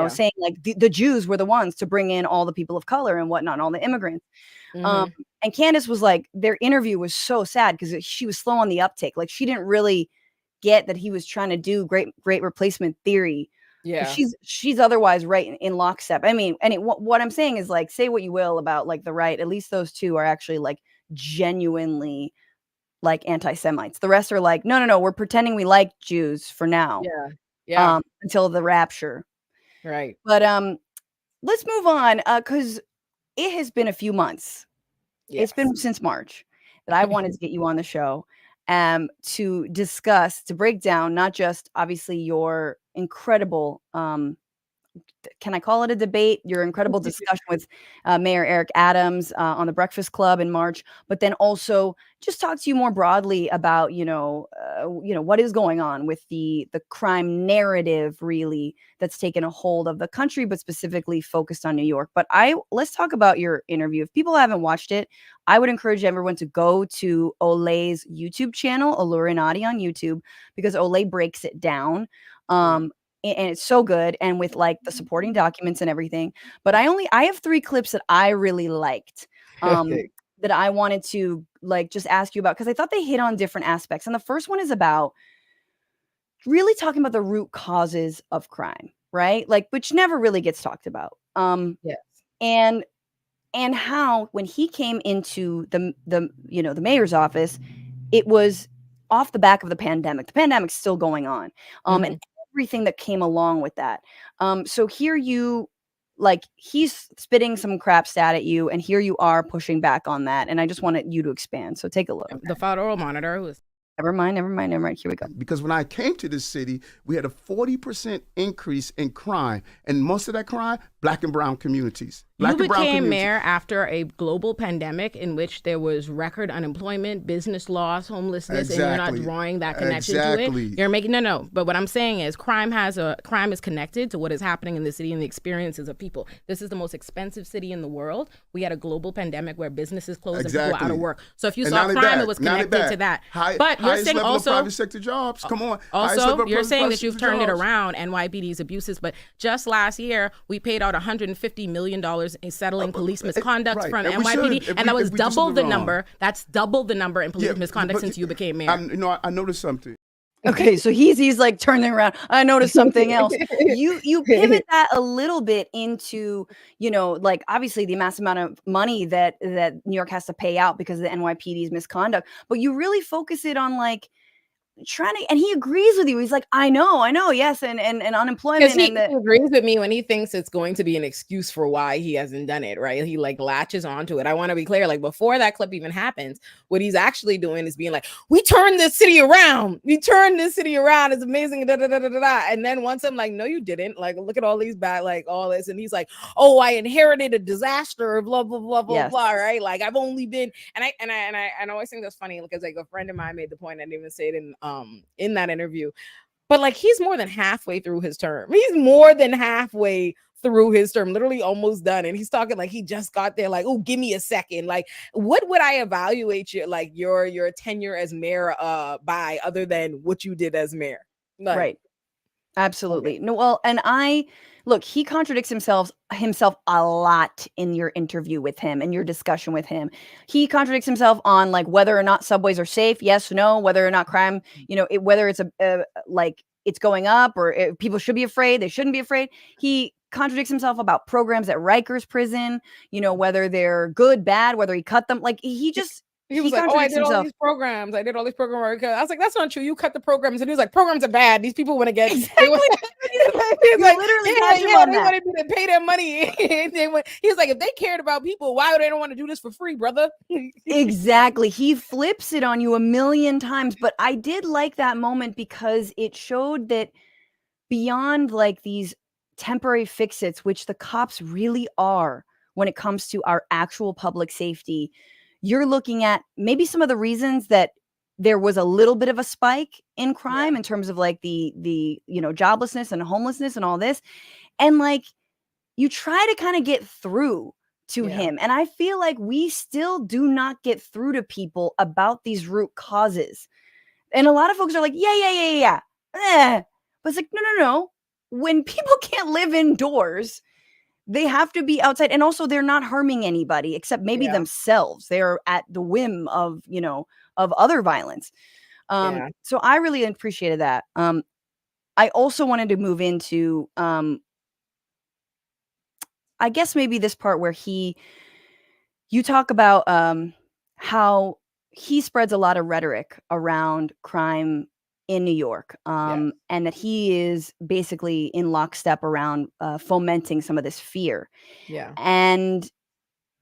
saying like the Jews were the ones to bring in all the people of color and whatnot, and all the immigrants. And Candace was like, their interview was so sad because she was slow on the uptake. Like she didn't really get that he was trying to do great replacement theory. She's otherwise right in lockstep. I mean, and what I'm saying is like, say what you will about like the right, at least those two are actually like genuinely like anti-Semites. The rest are like, no, we're pretending we like Jews for now. Yeah. Until the rapture. Right. But let's move on, because it has been a few months. Yes. It's been since March that I wanted to get you on the show to discuss, to break down not just obviously your incredible can I call it a debate? Your incredible discussion with Mayor Eric Adams on the Breakfast Club in March, but then also just talk to you more broadly about what is going on with the crime narrative really that's taken a hold of the country, but specifically focused on New York. But let's talk about your interview. If people haven't watched it, I would encourage everyone to go to Olay's YouTube channel, Olurinati on YouTube, because Olay breaks it down. And it's so good, and with like the supporting documents and everything. But I have 3 clips that I really liked that I wanted to like just ask you about, because I thought they hit on different aspects. And the first one is about really talking about the root causes of crime, right? Like, which never really gets talked about. Yes. And how when he came into the mayor's office, it was off the back of the pandemic. The pandemic's still going on. And everything that came along with that. So here he's spitting some crap stat at you, and here you are pushing back on that. And I just wanted you to expand. So take a look. The federal monitor was. Never mind. Here we go. Because when I came to this city, we had a 40% increase in crime, and most of that crime, Black and brown communities. You became mayor after a global pandemic in which there was record unemployment, business loss, homelessness, and you're not drawing that connection to it. You're making no. But what I'm saying is crime is connected to what is happening in the city and the experiences of people. This is the most expensive city in the world. We had a global pandemic where businesses closed and people were out of work. So if you saw crime, it was connected to that. But you're saying also private sector jobs. Come on. Also, you're saying that you've turned it around, NYPD's abuses. But just last year, we paid out $150 million in settling police misconduct from NYPD, and that was double the number. That's double the number in police misconduct since you became mayor. I noticed something. Okay, so he's like turning around. I noticed something else. You pivot that a little bit into, like obviously the massive amount of money that New York has to pay out because of the NYPD's misconduct, but you really focus it on like trying to, and he agrees with you. He's like, I know, yes, and unemployment. Because he agrees with me when he thinks it's going to be an excuse for why he hasn't done it, right? He like latches onto it. I want to be clear, like before that clip even happens, what he's actually doing is being like, we turned this city around. It's amazing. Da, da, da, da, da, da. And then once I'm like, no, you didn't. Like, look at all these bad, like all this. And he's like, oh, I inherited a disaster, blah, blah, blah, blah, blah, right? Like I've only been, and I always think that's funny because like a friend of mine made the point, I didn't even say it in that interview, but like he's more than halfway through his term. Literally almost done, and he's talking like he just got there. Like, oh, give me a second. Like, what would I evaluate your tenure as mayor by other than what you did as mayor? Like, right. Absolutely. Okay. No, well, and he contradicts himself a lot in your interview with him and your discussion with him. He contradicts himself on like whether or not subways are safe. Yes, no, whether or not crime, whether it's it's going up or people should be afraid, they shouldn't be afraid. He contradicts himself about programs at Rikers prison, whether they're good, bad, whether he cut them. Like he was like, oh, I did all these programs. I was like, that's not true. You cut the programs. And he was like, programs are bad. These people want to get. Exactly. He's like, literally, they wanted me to pay their money. He's like, if they cared about people, why would they don't want to do this for free, brother? Exactly. He flips it on you a million times. But I did like that moment because it showed that beyond like these temporary fix-its, which the cops really are when it comes to our actual public safety, you're looking at maybe some of the reasons that there was a little bit of a spike in crime in terms of like the joblessness and homelessness and all this. And like you try to kind of get through to him. And I feel like we still do not get through to people about these root causes. And a lot of folks are like, yeah. But it's like, no. When people can't live indoors, they have to be outside. And also they're not harming anybody except maybe themselves. They're at the whim of, of other violence. So I really appreciated that. I also wanted to move into, I guess maybe this part where you talk about how he spreads a lot of rhetoric around crime in New York, and that he is basically in lockstep around fomenting some of this fear. Yeah. And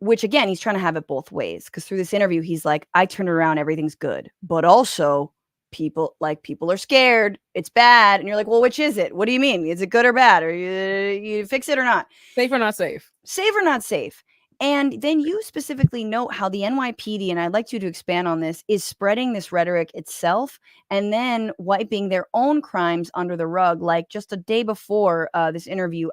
which, again, he's trying to have it both ways, because through this interview, he's like, I turned around, everything's good. But also, people are scared. It's bad. And you're like, well, which is it? What do you mean? Is it good or bad? Or you fix it or not? Safe or not safe? Safe or not safe? And then you specifically note how the NYPD, and I'd like you to expand on this, is spreading this rhetoric itself and then wiping their own crimes under the rug. Like just a day before this interview,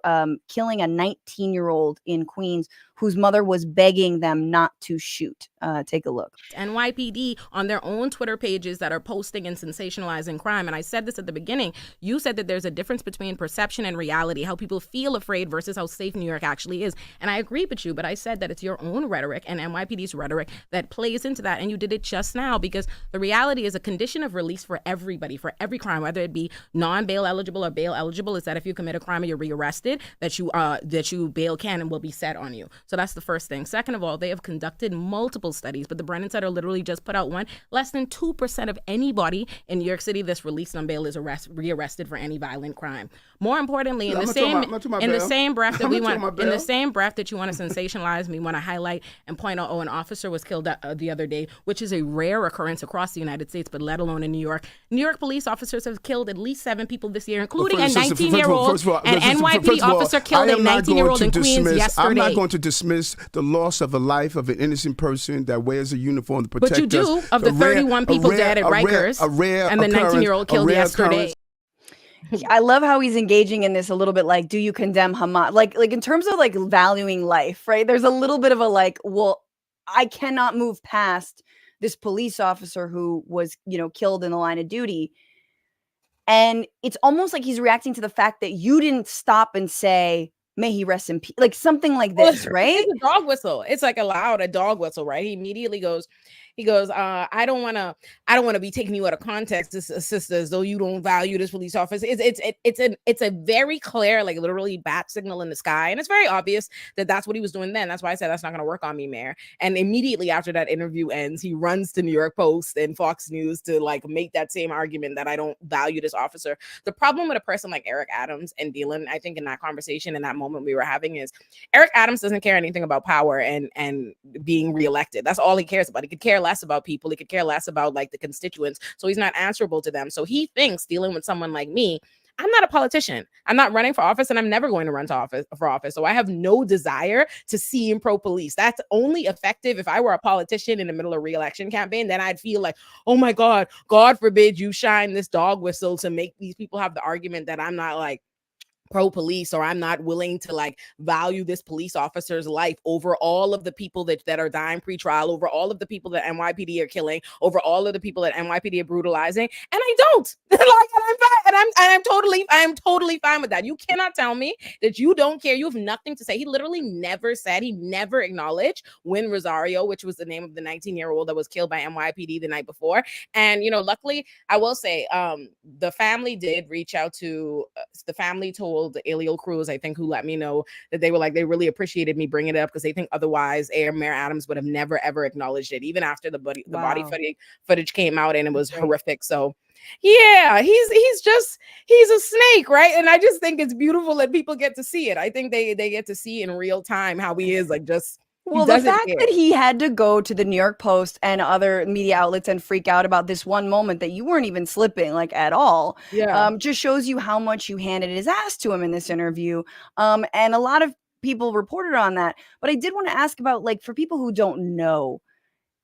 killing a 19-year-old in Queens whose mother was begging them not to shoot. Take a look. NYPD on their own Twitter pages that are posting and sensationalizing crime. And I said this at the beginning. You said that there's a difference between perception and reality, how people feel afraid versus how safe New York actually is. And I agree with you, but I said that it's your own rhetoric and NYPD's rhetoric that plays into that. And you did it just now, because the reality is a condition of release for everybody, for every crime, whether it be non-bail eligible or bail eligible, is that if you commit a crime and you're rearrested, that you bail can and will be set on you. So that's the first thing. Second of all, they have conducted multiple studies, but the Brennan Center literally just put out one. Less than 2% of anybody in New York City that's released on bail is rearrested for any violent crime. More importantly, in the same breath that you want to sensationalize, we want to highlight and point out, an officer was killed the other day, which is a rare occurrence across the United States, but let alone in New York. New York police officers have killed at least 7 people this year, including a 19-year-old. An NYPD officer killed a 19-year-old in Queens yesterday. I'm not going to dismiss the loss of a life of an innocent person that wears a uniform to protect us. But you do, of the 31 people dead at Rikers and the 19-year-old killed yesterday. I love how he's engaging in this a little bit, like, do you condemn Hamas? Like in terms of like valuing life, right? There's a little bit of a like, well, I cannot move past this police officer who was, killed in the line of duty. And it's almost like he's reacting to the fact that you didn't stop and say, may he rest in peace, like something like this, right? It's a dog whistle. It's like a dog whistle, right? He immediately goes, I don't want to be taking you out of context, sister, as though you don't value this police officer. It's a very clear, like literally bat signal in the sky, and it's very obvious that that's what he was doing then. That's why I said that's not going to work on me, Mayor. And immediately after that interview ends, he runs to New York Post and Fox News to like make that same argument that I don't value this officer. The problem with a person like Eric Adams and dealing, I think, in that conversation, in that moment we were having, is Eric Adams doesn't care anything about power and being reelected. That's all he cares about. He could care less about people. He could care less about like the constituents. So he's not answerable to them. So he thinks dealing with someone like me, I'm not a politician. I'm not running for office, and I'm never going to run for office. So I have no desire to see him pro-police. That's only effective if I were a politician in the middle of a re-election campaign. Then I'd feel like, oh my God forbid you shine this dog whistle to make these people have the argument that I'm not like pro-police, or I'm not willing to like value this police officer's life over all of the people that are dying pre-trial, over all of the people that NYPD are killing, over all of the people that NYPD are brutalizing. And I don't. I'm totally fine with that. You cannot tell me that you don't care. You have nothing to say. He literally never said, he never acknowledged Wynn Rosario, which was the name of the 19-year-old that was killed by NYPD the night before. And, luckily, I will say, the family did reach out to, the family told Eliel Cruz, I think, who let me know that they were like, they really appreciated me bringing it up, because they think otherwise Mayor Adams would have never ever acknowledged it, even after the body footage came out and it was horrific. So yeah, he's a snake, right? And I just think it's beautiful that people get to see it. I think they get to see in real time how he is, like, just well, the fact that he had to go to the New York Post and other media outlets and freak out about this one moment that you weren't even slipping like at all, just shows you how much you handed his ass to him in this interview. And a lot of people reported on that. But I did want to ask about, like, for people who don't know,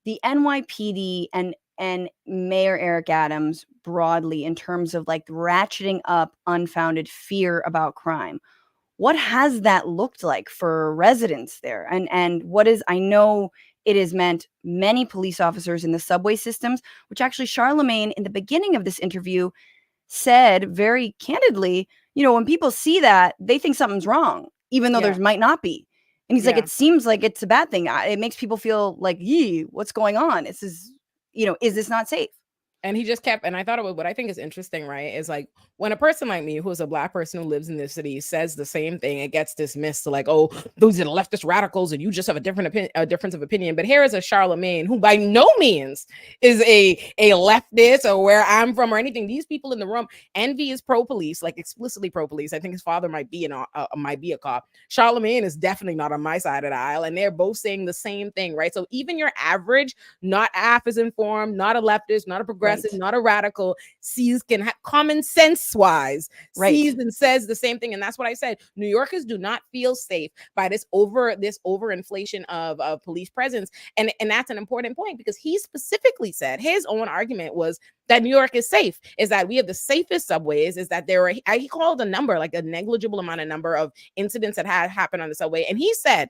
the NYPD and Mayor Eric Adams broadly, in terms of like ratcheting up unfounded fear about crime. What has that looked like for residents there? And what is, I know it has meant many police officers in the subway systems, which actually Charlemagne in the beginning of this interview said very candidly, when people see that, they think something's wrong, even though there might not be. And he's like, it seems like it's a bad thing. It makes people feel like, what's going on? This is, is this not safe? And he just kept, and I thought what I think is interesting, right, is like when a person like me, who is a Black person who lives in this city, says the same thing, it gets dismissed to like, oh, those are the leftist radicals, and you just have a difference of opinion. But here is a Charlemagne who, by no means, is a leftist or where I'm from or anything. These people in the room, Envy is pro-police, like explicitly pro-police. I think his father might be a cop. Charlemagne is definitely not on my side of the aisle, and they're both saying the same thing, right? So even your average, not half as informed, not a leftist, not a progressive, not a radical, common sense wise sees and says the same thing. And that's what I said. New Yorkers do not feel safe by this overinflation of police presence. And that's an important point, because he specifically said his own argument was that New York is safe, is that we have the safest subways, is that there are, he called a number, like a negligible amount of number of incidents that had happened on the subway. And he said,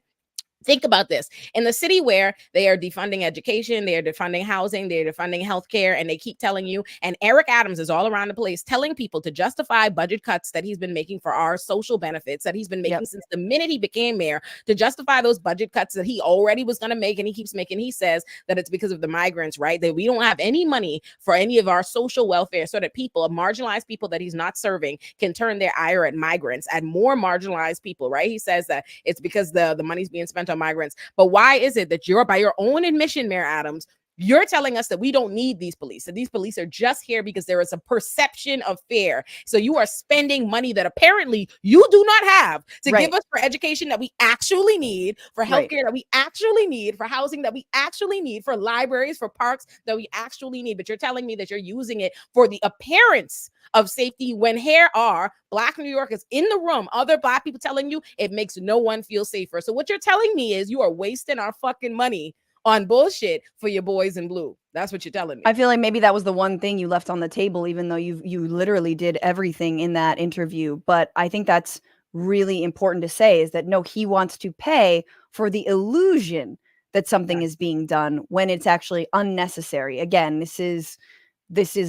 think about this. In the city where they are defunding education, they are defunding housing, they're defunding healthcare, and they keep telling you, and Eric Adams is all around the place telling people to justify budget cuts that he's been making for our social benefits that he's been making since the minute he became mayor, to justify those budget cuts that he already was going to make, and he keeps making. He says that it's because of the migrants, right? That we don't have any money for any of our social welfare, so that people, marginalized people that he's not serving, can turn their ire at migrants, at more marginalized people, right? He says that it's because the money's being spent on migrants. But why is it that you're, by your own admission, Mayor Adams, you're telling us that we don't need these police, that these police are just here because there is a perception of fear? So you are spending money that apparently you do not have to give us for education that we actually need, for healthcare that we actually need, for housing that we actually need, for libraries, for parks that we actually need. But you're telling me that you're using it for the appearance of safety, when here are Black New Yorkers in the room, other Black people telling you it makes no one feel safer. So what you're telling me is you are wasting our fucking money on bullshit for your boys in blue. That's what you're telling me. I feel like maybe that was the one thing you left on the table, even though you literally did everything in that interview. But I think that's really important to say, is that no, he wants to pay for the illusion that something is being done when it's actually unnecessary. Again, this is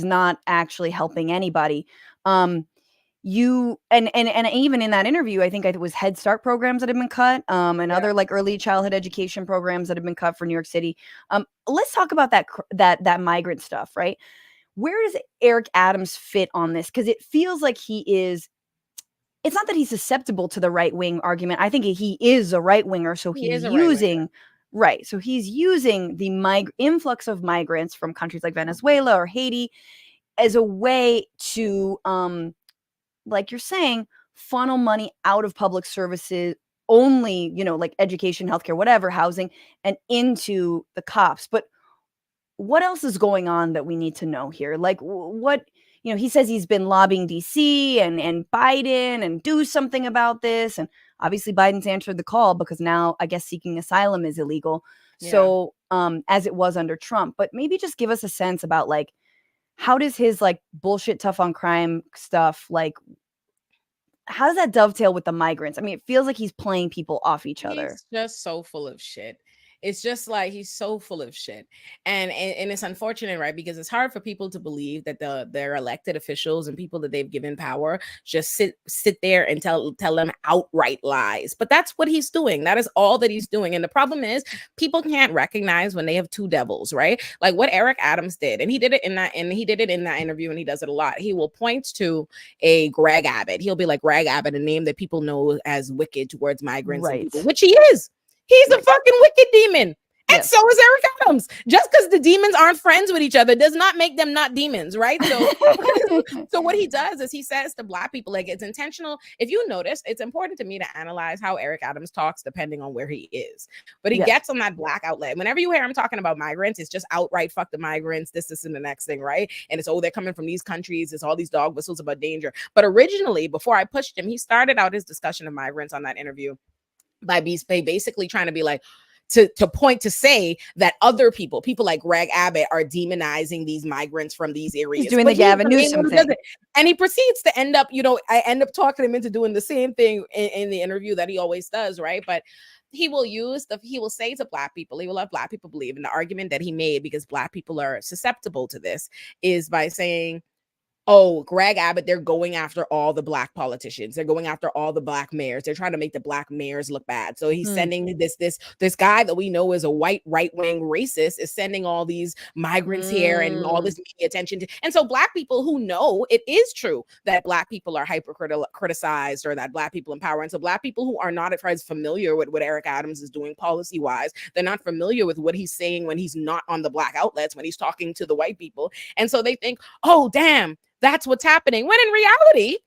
not actually helping anybody. You and even in that interview, I think it was Head Start programs that have been cut, and other like early childhood education programs that have been cut for New York City. Let's talk about that migrant stuff, right? Where does Eric Adams fit on this? Because it feels like he is. It's not that he's susceptible to the right wing argument. I think he is a right winger, so he's using. Right. So he's using the influx of migrants from countries like Venezuela or Haiti as a way to, like you're saying, funnel money out of public services only, like education, healthcare, whatever, housing, and into the cops. But what else is going on that we need to know here? Like what, he says he's been lobbying DC and Biden and do something about this. And obviously Biden's answered the call, because now I guess seeking asylum is illegal. Yeah. So as it was under Trump. But maybe just give us a sense about like, how does his like bullshit tough on crime stuff, like, how does that dovetail with the migrants? I mean, it feels like he's playing people off each other. He's just so full of shit. It's just like he's so full of shit. And it's unfortunate, right? Because it's hard for people to believe that their elected officials and people that they've given power just sit there and tell them outright lies. But that's what he's doing. That is all that he's doing. And the problem is people can't recognize when they have two devils, right? Like what Eric Adams did. And he did it in that interview, and he does it a lot. He will point to a Greg Abbott. He'll be like Greg Abbott, a name that people know as wicked towards migrants, and people, which he is. He's a fucking wicked demon. And so is Eric Adams. Just because the demons aren't friends with each other does not make them not demons, right? So, so what he does is he says to Black people, like, it's intentional. If you notice, it's important to me to analyze how Eric Adams talks depending on where he is. But he gets on that Black outlet. Whenever you hear him talking about migrants, it's just outright fuck the migrants, this, and the next thing, right? And it's, they're coming from these countries. It's all these dog whistles about danger. But originally, before I pushed him, he started out his discussion of migrants on that interview by basically trying to be like, to say that other people like Greg Abbott are demonizing these migrants from these areas. He's doing the Gavin Newsom thing. And he proceeds to end up, I end up talking him into doing the same thing in the interview that he always does, right? But he will say to Black people, he will have Black people believe, and the argument that he made, because Black people are susceptible to this, is by saying, oh, Greg Abbott, they're going after all the black politicians. They're going after all the black mayors. They're trying to make the black mayors look bad. So he's sending this guy that we know is a white right-wing racist is sending all these migrants here and all this media attention to. And so black people who know it is true that black people are criticized or that black people in power. And so black people who are not as familiar with what Eric Adams is doing policy-wise, they're not familiar with what he's saying when he's not on the black outlets, when he's talking to the white people. And so they think, oh, damn, that's what's happening. When in reality,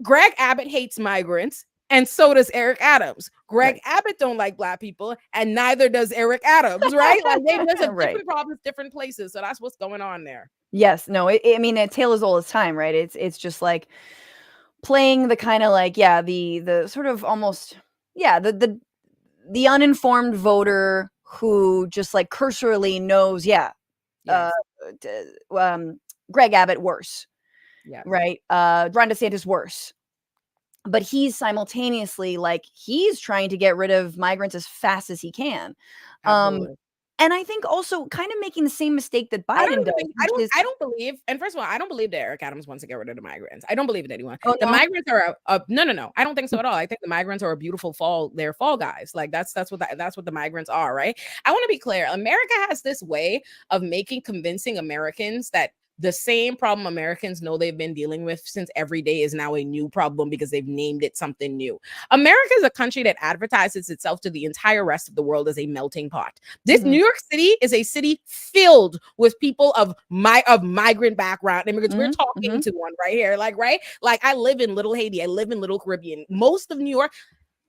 Greg Abbott hates migrants, and so does Eric Adams. Greg Abbott don't like black people, and neither does Eric Adams, right? Like there's a different problems, different places. So that's what's going on there. Yes, no, I mean, a tale as old as time, right? It's just like playing the kind of like, the sort of almost, the uninformed voter who just like cursorily knows, Greg Abbott worse, right? Ron DeSantis worse, but he's simultaneously like he's trying to get rid of migrants as fast as he can. And I think also kind of making the same mistake that Biden does. I don't believe, and first of all, I don't believe that Eric Adams wants to get rid of the migrants. I don't believe it, anyone. Oh, the migrants are no. I don't think so at all. I think the migrants are a beautiful fall. They're fall guys. Like that's what the migrants are, right? I want to be clear. America has this way of convincing Americans that the same problem Americans know they've been dealing with since every day is now a new problem because they've named it something new. America is a country that advertises itself to the entire rest of the world as a melting pot. This New York City is a city filled with people of migrant background immigrants. We're talking to one right here, like I live in Little Haiti. I live in Little Caribbean. Most of New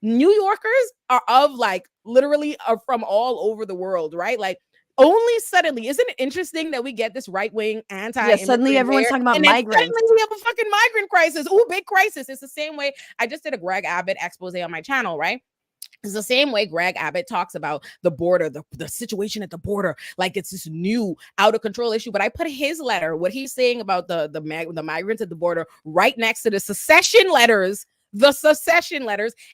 Yorkers are of like literally are from all over the world, right? Like only suddenly, isn't it interesting that we get this right-wing suddenly everyone's talking about migrants. Suddenly we have a fucking migrant crisis. Oh, big crisis. It's the same way I just did a Greg Abbott expose on my channel, right? It's the same way Greg Abbott talks about the border, the situation at the border, like it's this new out of control issue. But I put his letter, what he's saying about the migrants at the border, right next to the secession letters,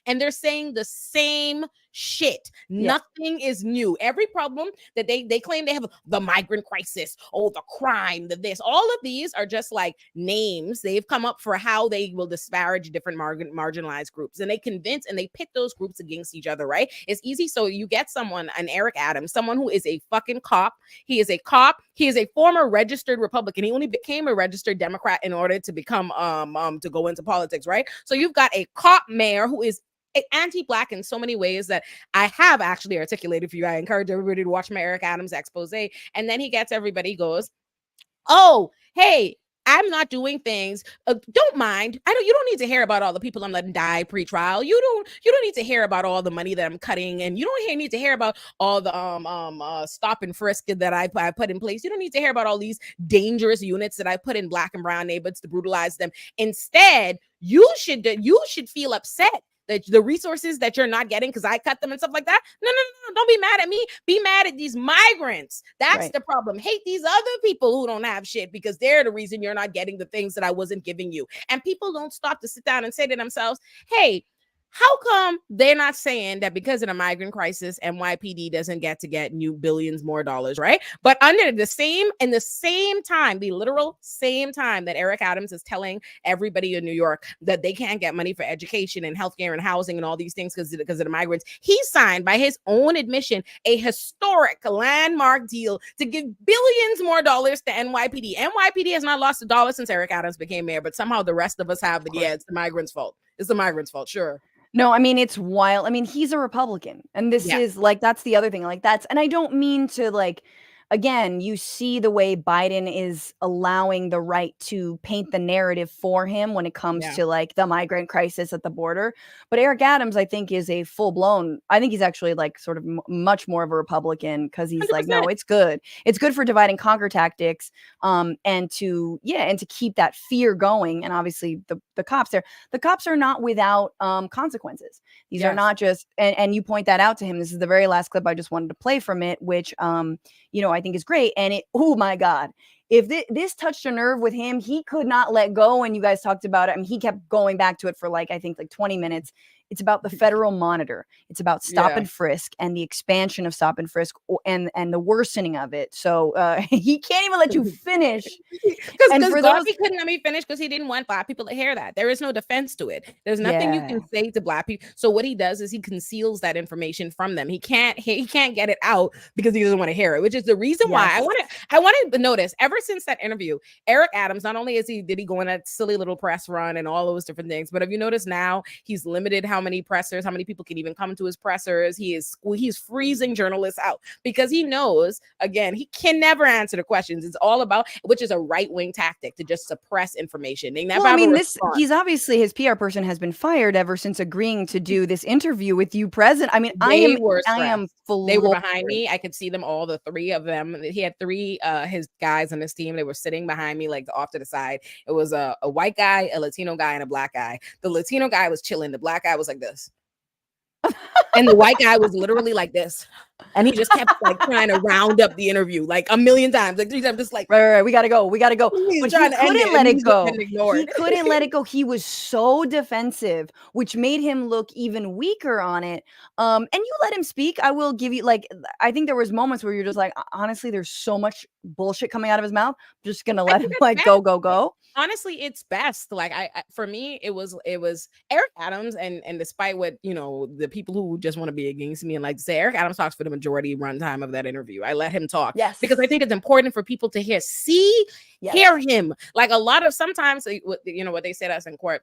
and they're saying the same shit. Nothing is new. Every problem that they claim they have, the migrant crisis, the crime, this, all of these are just like names they've come up for how they will disparage different marginalized groups, and they convince and they pit those groups against each other, right? It's easy. So you get someone, an Eric Adams, someone who is a fucking cop. He is a cop. He is a former registered Republican. He only became a registered Democrat in order to become to go into politics, right? So you've got a cop mayor who is anti-black in so many ways that I have actually articulated for you. I encourage everybody to watch my Eric Adams expose. And then he gets everybody goes, oh, hey, I'm not doing things. Don't mind. You don't need to hear about all the people I'm letting die pre-trial. You don't need to hear about all the money that I'm cutting, and you don't need to hear about all the stop and frisk that I put in place. You don't need to hear about all these dangerous units that I put in black and brown neighborhoods to brutalize them. Instead, you should feel upset that the resources that you're not getting because I cut them and stuff like that. No, don't be mad at me. Be mad at these migrants. That's the problem. Hate these other people who don't have shit because they're the reason you're not getting the things that I wasn't giving you. And people don't stop to sit down and say to themselves, hey, how come they're not saying that because of the migrant crisis, NYPD doesn't get new billions more dollars, right? But in the same time, the literal same time that Eric Adams is telling everybody in New York that they can't get money for education and healthcare and housing and all these things because of the migrants, he signed, by his own admission, a historic landmark deal to give billions more dollars to NYPD. NYPD has not lost $1 since Eric Adams became mayor, but somehow the rest of us have. But yeah, it's the migrants' fault. It's the migrants' fault, sure. No, I mean, it's wild. I mean, he's a Republican, and this is like, that's the other thing. Like and I don't mean to like, again, you see the way Biden is allowing the right to paint the narrative for him when it comes to like the migrant crisis at the border. But Eric Adams, I think, is a I think he's actually like sort of much more of a Republican because he's 100%. Like, no, it's good. It's good for divide and conquer tactics. And to keep that fear going. And obviously the cops are not without consequences. These are not just, and you point that out to him. This is the very last clip I just wanted to play from it, which, I think is great. And oh my God, if this touched a nerve with him, he could not let go. And you guys talked about it. I mean, he kept going back to it for I think 20 minutes. It's about the federal monitor. It's about stop and frisk and the expansion of stop and frisk and the worsening of it. So he can't even let you finish. Because Garvey couldn't let me finish because he didn't want Black people to hear that. There is no defense to it. There's nothing you can say to Black people. So what he does is he conceals that information from them. He can't get it out because he doesn't want to hear it, which is the reason why I wanted to notice ever since that interview, Eric Adams, not only did he go on that silly little press run and all those different things, but have you noticed now he's limited how many people can even come to his pressers. He's freezing journalists out because he knows, again, he can never answer the questions. It's all about, which is a right-wing tactic to just suppress information. They never he's obviously, his PR person has been fired ever since agreeing to do this interview with you, President. I mean, I am they were behind me. I could see them all, the three of them. He had three his guys on his team. They were sitting behind me, like off to the side. It was a white guy, a Latino guy, and a Black guy. The Latino guy was chilling. The Black guy was like this. And the white guy was literally like this. And he just kept like trying to round up the interview like a million times, like 3 times, just like, right, we gotta go. But he couldn't let it go. He couldn't let it go. He was so defensive, which made him look even weaker on it. And you let him speak. I will give you, like, I think there was moments where you're just like, honestly, there's so much bullshit coming out of his mouth. I'm just gonna let him like go. Honestly, it's best. Like I for me, it was Eric Adams, and despite what, you know, the people who just want to be against me and like to say, Eric Adams talks for the majority runtime of that interview. I let him talk, because I think it's important for people to hear him. Like a lot of sometimes, you know, what they say to us in court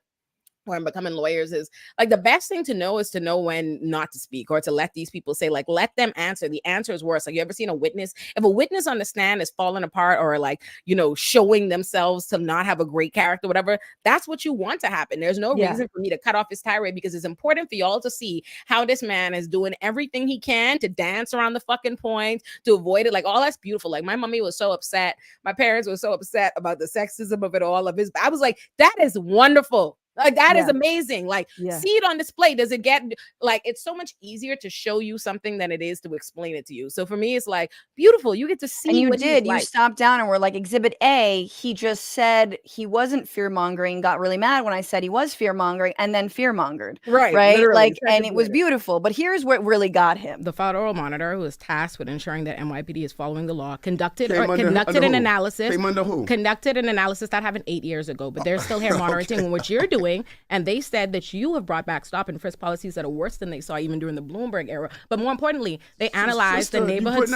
when becoming lawyers is like the best thing to know is to know when not to speak, or to let these people say, like, let them answer. The answer is worse. Like, you ever seen a witness? If a witness on the stand is falling apart, or like, you know, showing themselves to not have a great character, whatever, that's what you want to happen. There's no reason for me to cut off his tirade, because it's important for y'all to see how this man is doing everything he can to dance around the fucking point, to avoid it. Like, all that's beautiful. Like, my mommy was so upset. My parents were so upset about the sexism of it all. I was like, that is wonderful. Like, that is amazing. Like, see it on display. Does it get, like, it's so much easier to show you something than it is to explain it to you. So for me, it's like beautiful. You get to see. And you what did. he's like. You stopped down and were like, Exhibit A, he just said he wasn't fear-mongering, got really mad when I said he was fear-mongering, and then fear-mongered. Right. Literally, like, and it was beautiful. But here's what really got him. The federal monitor, who is tasked with ensuring that NYPD is following the law, conducted an analysis. Conducted an analysis that happened 8 years ago, but they're still here monitoring what you're doing. And they said that you have brought back stop and frisk policies that are worse than they saw even during the Bloomberg era. But more importantly, they analyzed the neighborhood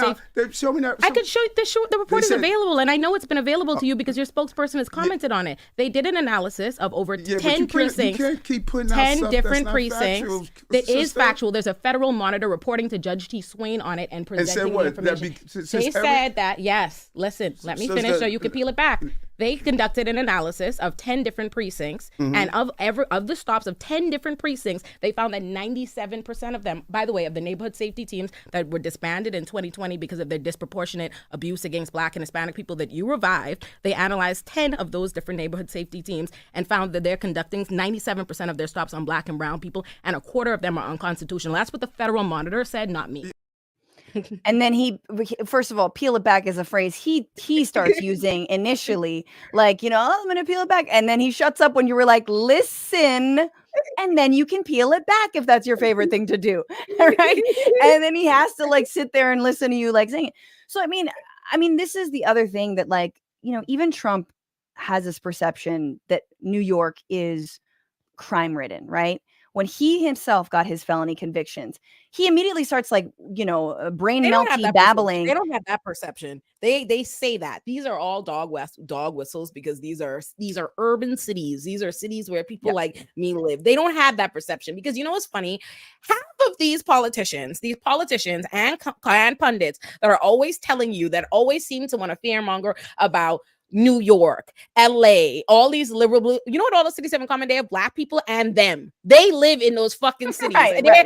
Show me that. I could show you the report is available, and I know it's been available to you because your spokesperson has commented on it. They did an analysis of over 10 precincts, you can't keep putting 10 out different stuff precincts. That is factual. There's a federal monitor reporting to Judge T. Swain on it and presenting the information. They said that, yes, listen, let me finish so you can peel it back. They conducted an analysis of 10 different precincts, and of the stops of 10 different precincts, they found that 97% of them, by the way, of the neighborhood safety teams that were disbanded in 2020 because of their disproportionate abuse against Black and Hispanic people that you revived, they analyzed 10 of those different neighborhood safety teams and found that they're conducting 97% of their stops on Black and brown people, and a quarter of them are unconstitutional. That's what the federal monitor said, not me. And then he, first of all, peel it back is a phrase he starts using initially, like, you know, I'm going to peel it back. And then he shuts up when you were like, listen, and then you can peel it back if that's your favorite thing to do. Right. And then he has to like sit there and listen to you like saying it. So, I mean, this is the other thing that, like, you know, even Trump has this perception that New York is crime ridden, right? When he himself got his felony convictions, he immediately starts like, you know, brain melty babbling. They don't have that perception. They say that these are all dog whistles because these are urban cities. These are cities where people like me live. They don't have that perception because, you know what's funny? Half of these politicians and pundits that are always telling you, that always seem to want to fearmonger about New York, LA, all these liberal, you know what all those cities have in common? They have Black people and them. They live in those fucking cities.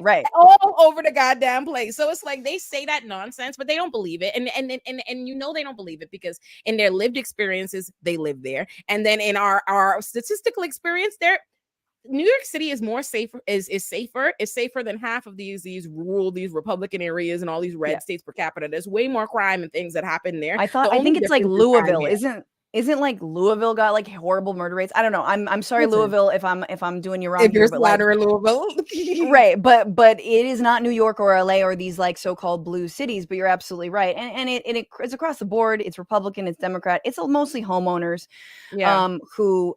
Right. All over the goddamn place. So it's like they say that nonsense, but they don't believe it. And you know they don't believe it because in their lived experiences, they live there. And then in our statistical experience, New York City is safer than half of these Republican areas and all these red states per capita. There's way more crime and things that happen there. I think it's like Louisville, Isn't like Louisville got like horrible murder rates? I don't know. I'm sorry, Listen, Louisville, if I'm doing you wrong if here, you're but like slaughtering Louisville. right, but it is not New York or LA or these like so-called blue cities, but you're absolutely right. And it's across the board. It's Republican, it's Democrat. It's mostly homeowners who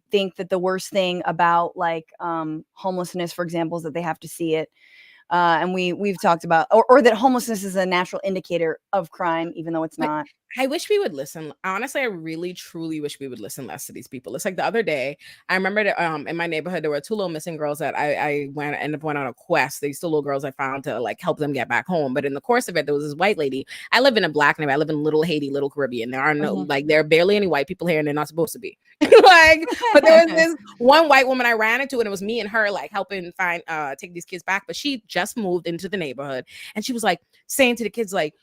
think that the worst thing about like homelessness, for example, is that they have to see it. And we've talked about or that homelessness is a natural indicator of crime, even though it's not. I wish we would listen. Honestly, I really, truly wish we would listen less to these people. It's like the other day, I remember that, in my neighborhood, there were 2 little missing girls that I ended up went on a quest. These 2 little girls I found to like help them get back home. But in the course of it, there was this white lady. I live in a black neighborhood. I live in Little Haiti, Little Caribbean. There are no like there are barely any white people here, and they're not supposed to be. Like, but there was this one white woman I ran into, and it was me and her like helping find take these kids back. But she just moved into the neighborhood, and she was like saying to the kids like,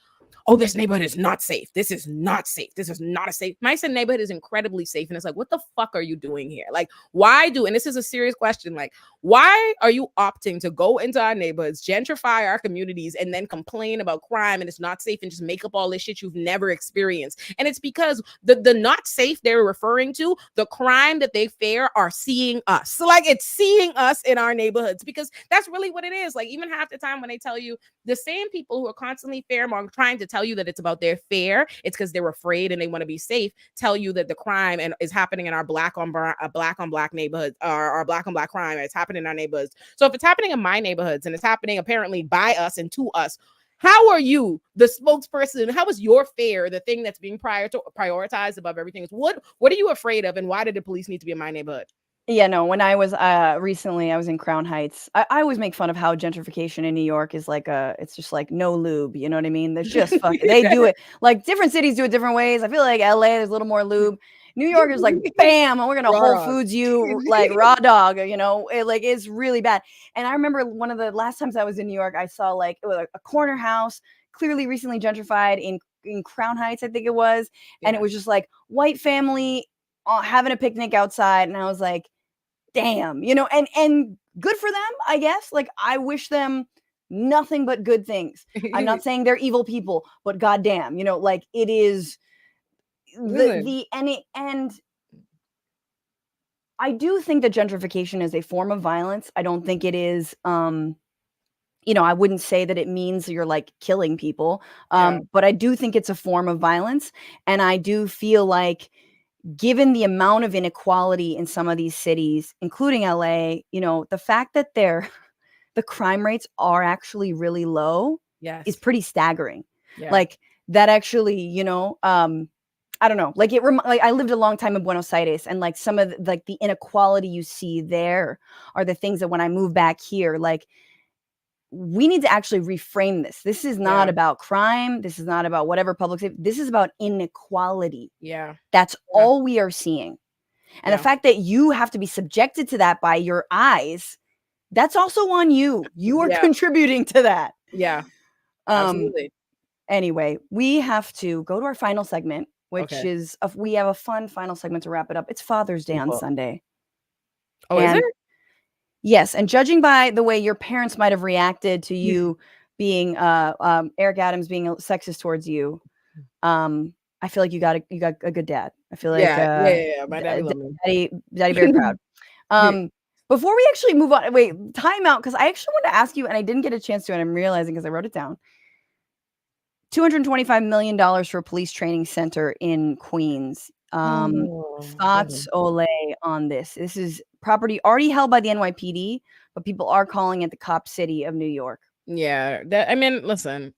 oh, this neighborhood is not safe. This is not safe. This is not a safe. My son neighborhood is incredibly safe. And it's like, what the fuck are you doing here? Like, and this is a serious question. Like, why are you opting to go into our neighborhoods, gentrify our communities, and then complain about crime and it's not safe and just make up all this shit you've never experienced? And it's because the not safe they're referring to, the crime that they fear are seeing us. So like it's seeing us in our neighborhoods because that's really what it is. Like even half the time when they tell you the same people who are constantly fear-mongering, trying to tell you that it's about their fear, it's because they're afraid and they want to be safe, tell you that the crime is happening in our black on black neighborhoods, or our black on black crime, it's happening in our neighborhoods. So if it's happening in my neighborhoods and it's happening apparently by us and to us, how are you the spokesperson? How is your fear the thing that's being prioritized above everything? What are you afraid of, and why did the police need to be in my neighborhood? Yeah, no, when I was recently, I was in Crown Heights. I always make fun of how gentrification in New York is like it's just like no lube, you know what I mean? There's just they do it like different cities do it different ways. I feel like LA there's a little more lube. New York is like bam, and we're gonna Whole Foods you like raw dog, you know, it's really bad. And I remember one of the last times I was in New York, I saw like it was a corner house, clearly recently gentrified in Crown Heights, I think it was, and it was just like white family having a picnic outside, and I was like, damn, you know, and good for them, I guess. Like I wish them nothing but good things. I'm not saying they're evil people, but goddamn, you know, like it is and I do think that gentrification is a form of violence. I don't think it is you know, I wouldn't say that it means you're like killing people. But I do think it's a form of violence, and I do feel like given the amount of inequality in some of these cities, including LA, you know, the fact that the crime rates are actually really low is pretty staggering. Like that actually, you know, I don't know, like like I lived a long time in Buenos Aires, and like some of like the inequality you see there are the things that when I move back here, like we need to actually reframe this. This is not about crime. This is not about whatever public safety. This is about inequality. That's all we are seeing. And the fact that you have to be subjected to that by your eyes, that's also on you. You are contributing to that. Absolutely. Anyway, we have to go to our final segment, which is we have a fun final segment to wrap it up. It's Father's Day on Sunday. Oh, is it? Yes, and judging by the way your parents might have reacted to you being Eric Adams being sexist towards you, I feel like you got a good dad. I feel like my daddy loved me. Daddy very proud. Before we actually move on, wait, time out, because I actually want to ask you, and I didn't get a chance to, and I'm realizing because I wrote it down. $225 million for a police training center in Queens. Thoughts, Ole, on this? This is property already held by the NYPD, but people are calling it the Cop City of New York. Yeah, I mean, listen,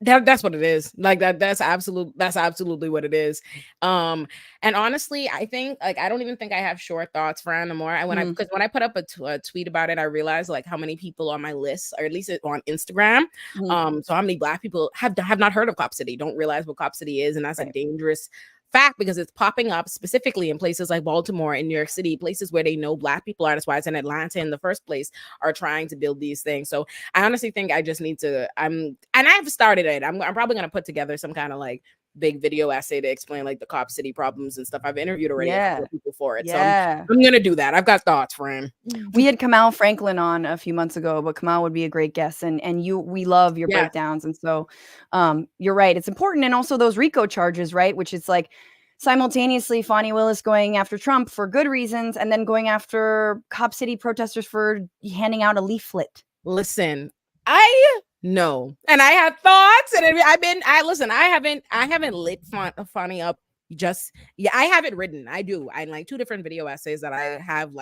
that's what it is. Like that's absolutely what it is. And honestly, I think like I don't even think I have short thoughts for anymore. Because when I put up a tweet about it, I realized like how many people on my list, or at least on Instagram, so how many Black people have not heard of Cop City, don't realize what Cop City is, and that's a dangerous fact because it's popping up specifically in places like Baltimore and New York City, places where they know Black people are. That's why it's in Atlanta in the first place, are trying to build these things. So I honestly think I just need to, and I've started it. I'm probably going to put together some kind of like big video essay to explain like the Cop City problems and stuff. I've interviewed already a couple of people for it. So I'm going to do that. I've got thoughts for him. We had Kamal Franklin on a few months ago, but Kamal would be a great guest, and we love your breakdowns. And so you're right. It's important. And also those RICO charges, right? Which is like, simultaneously Fonnie Willis going after Trump for good reasons and then going after Cop City protesters for handing out a leaflet. Listen, I know, and I have thoughts, and I haven't lit Fonnie up. I have it written. I do. I like 2 different video essays that I have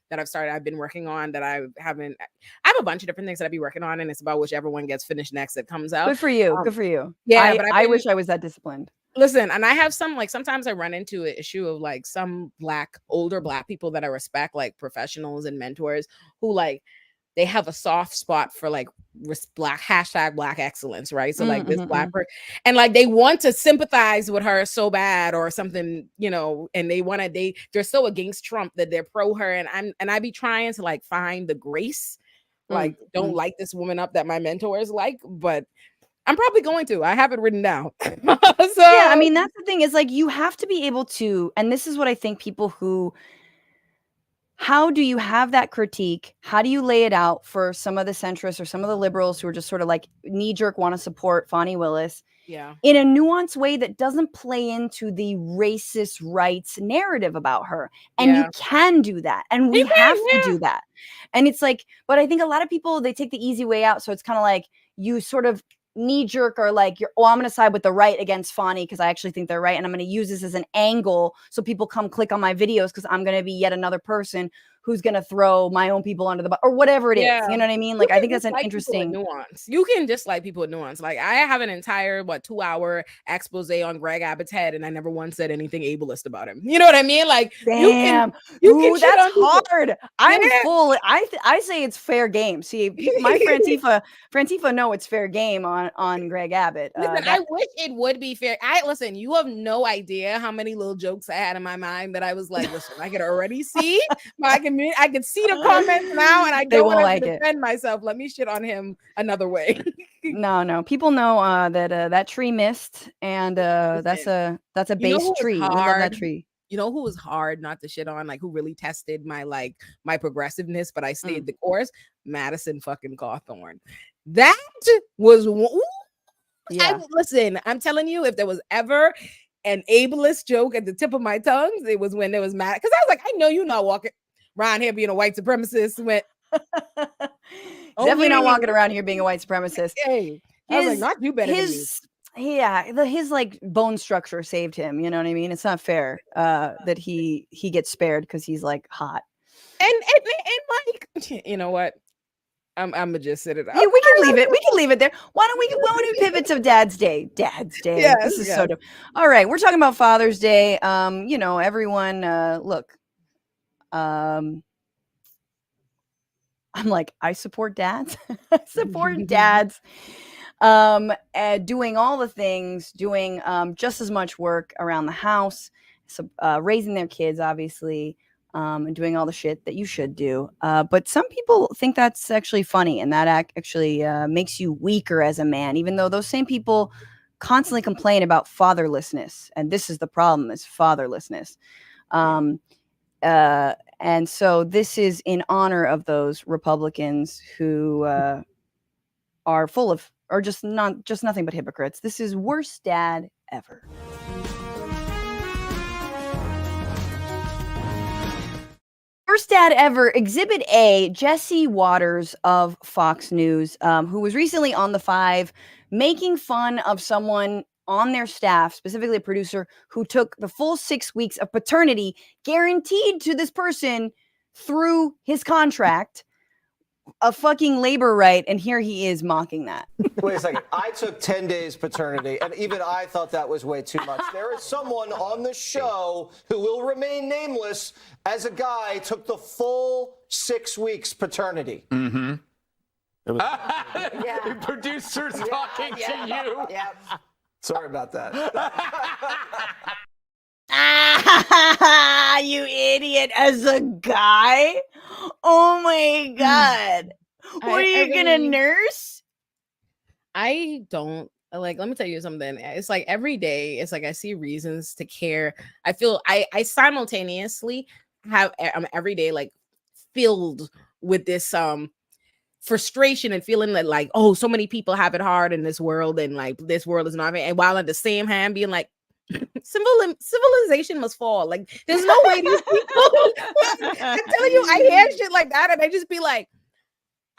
that I've been working on that I have a bunch of different things that I'd be working on, and it's about whichever one gets finished next that comes out. Good for you. Good for you. Yeah, but I wish I was that disciplined. Listen, and I have some sometimes I run into an issue of some older black people that I respect, like professionals and mentors who they have a soft spot for black excellence, right? So this black person, and they want to sympathize with her so bad or something, and they're so against Trump that they're pro her, and I be trying to find the grace, don't light this woman up that my mentors but I'm probably going to. I have it written down. So yeah, I mean that's the thing is you have to be able to, and this is what I think people who. How do you have that critique? How do you lay it out for some of the centrists or some of the liberals who are just sort of knee-jerk want to support Fonnie Willis in a nuanced way that doesn't play into the racist rights narrative about her? And you can do that. And we have to do that. And it's but I think a lot of people, they take the easy way out. So it's kind of you sort of knee-jerk or I'm going to side with the right against Fonnie because I actually think they're right, and I'm going to use this as an angle so people come click on my videos because I'm going to be yet another person who's going to throw my own people under the bus or whatever it is. You know what I mean? I think that's an interesting nuance. You can dislike people with nuance. I have an entire 2-hour expose on Greg Abbott's head, and I never once said anything ableist about him. You know what I mean? Damn, you can that's hard. I'm full. I say it's fair game. See, my Frantifa know it's fair game on Greg Abbott. Listen, I wish it would be fair. Listen, you have no idea how many little jokes I had in my mind that I was listen, I could already see. I can see the comments now, and I don't want to defend myself. Let me shit on him another way. No. People know that tree missed, and that's a base tree. We love that tree. You know who was hard not to shit on, who really tested my my progressiveness, but I stayed the course? Madison fucking Cawthorn. That was listen, I'm telling you, if there was ever an ableist joke at the tip of my tongue, it was when there was mad, because I was I know you're not walking around here being a white supremacist. Definitely not walking around here being a white supremacist. Hey, I was not you better than me. Yeah, his bone structure saved him. You know what I mean? It's not fair that he gets spared because he's hot. And you know what? I'm gonna just sit it out. Yeah, we can leave it. We can leave it there. Why don't we pivot to Dad's Day? Dad's Day. Yes, this is so dope. All right, we're talking about Father's Day. Everyone, look. I'm I support dads. I support dads. Doing all the things, doing just as much work around the house, so raising their kids, obviously, and doing all the shit that you should do. But some people think that's actually funny, and that actually makes you weaker as a man, even though those same people constantly complain about fatherlessness. And this is the problem, is fatherlessness. And so this is in honor of those Republicans who are full of, or just nothing but hypocrites. This is worst dad ever. Worst dad ever, Exhibit A, Jesse Waters of Fox News, who was recently on The Five, making fun of someone on their staff, specifically a producer, who took the full 6 weeks of paternity guaranteed to this person through his contract, a fucking labor right, and here he is mocking that. Wait a second. I took 10 days paternity, and even I thought that was way too much. There is someone on the show who will remain nameless as a guy took the full 6 weeks paternity. Mm-hmm. The producer's talking to you. Yeah. Sorry about that. You idiot, as a guy? Oh my God. What are you gonna nurse? I don't let me tell you something. It's every day, it's I see reasons to care. I feel I simultaneously have every day filled with this frustration and feeling that oh, so many people have it hard in this world, and this world is not, and while at the same hand being civilization must fall. Like, there's no way these people. I'm telling you, I hear shit like that, and I just be like,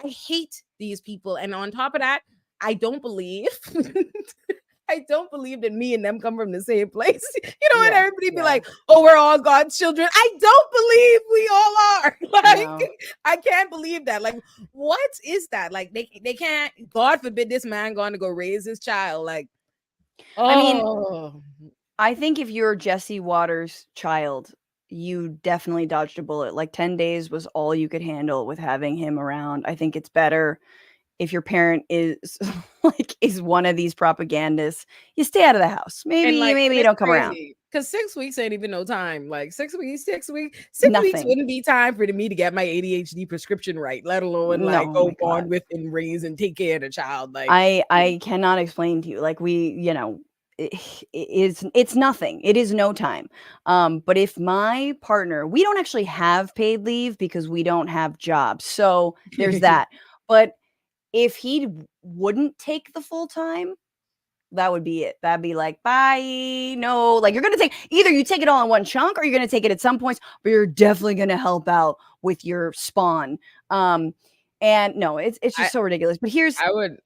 I hate these people. And on top of that, I don't believe. I don't believe that me and them come from the same place. You know, and everybody be like, oh, we're all God's children. I don't believe we all are. Like, I can't believe that. Like, what is that? Like, they can't, God forbid this man going to go raise his child. Like, I mean, I think if you're Jesse Waters' child, you definitely dodged a bullet. Like 10 days was all you could handle with having him around. I think it's better if your parent is is one of these propagandists, you stay out of the house. Maybe you don't come around. Because 6 weeks ain't even no time. Like 6 weeks Nothing. wouldn't be time for me to get my ADHD prescription right, let alone go on with and raise and take care of the child. Like I cannot explain to you. Like it's nothing. It is no time. But if my partner, we don't actually have paid leave because we don't have jobs. So there's that. But if he wouldn't take the full time, that would be it. That'd be like, bye. No, like you're going to take, either you take it all in one chunk or you're going to take it at some points, but you're definitely going to help out with your spawn. And no, it's just so ridiculous. But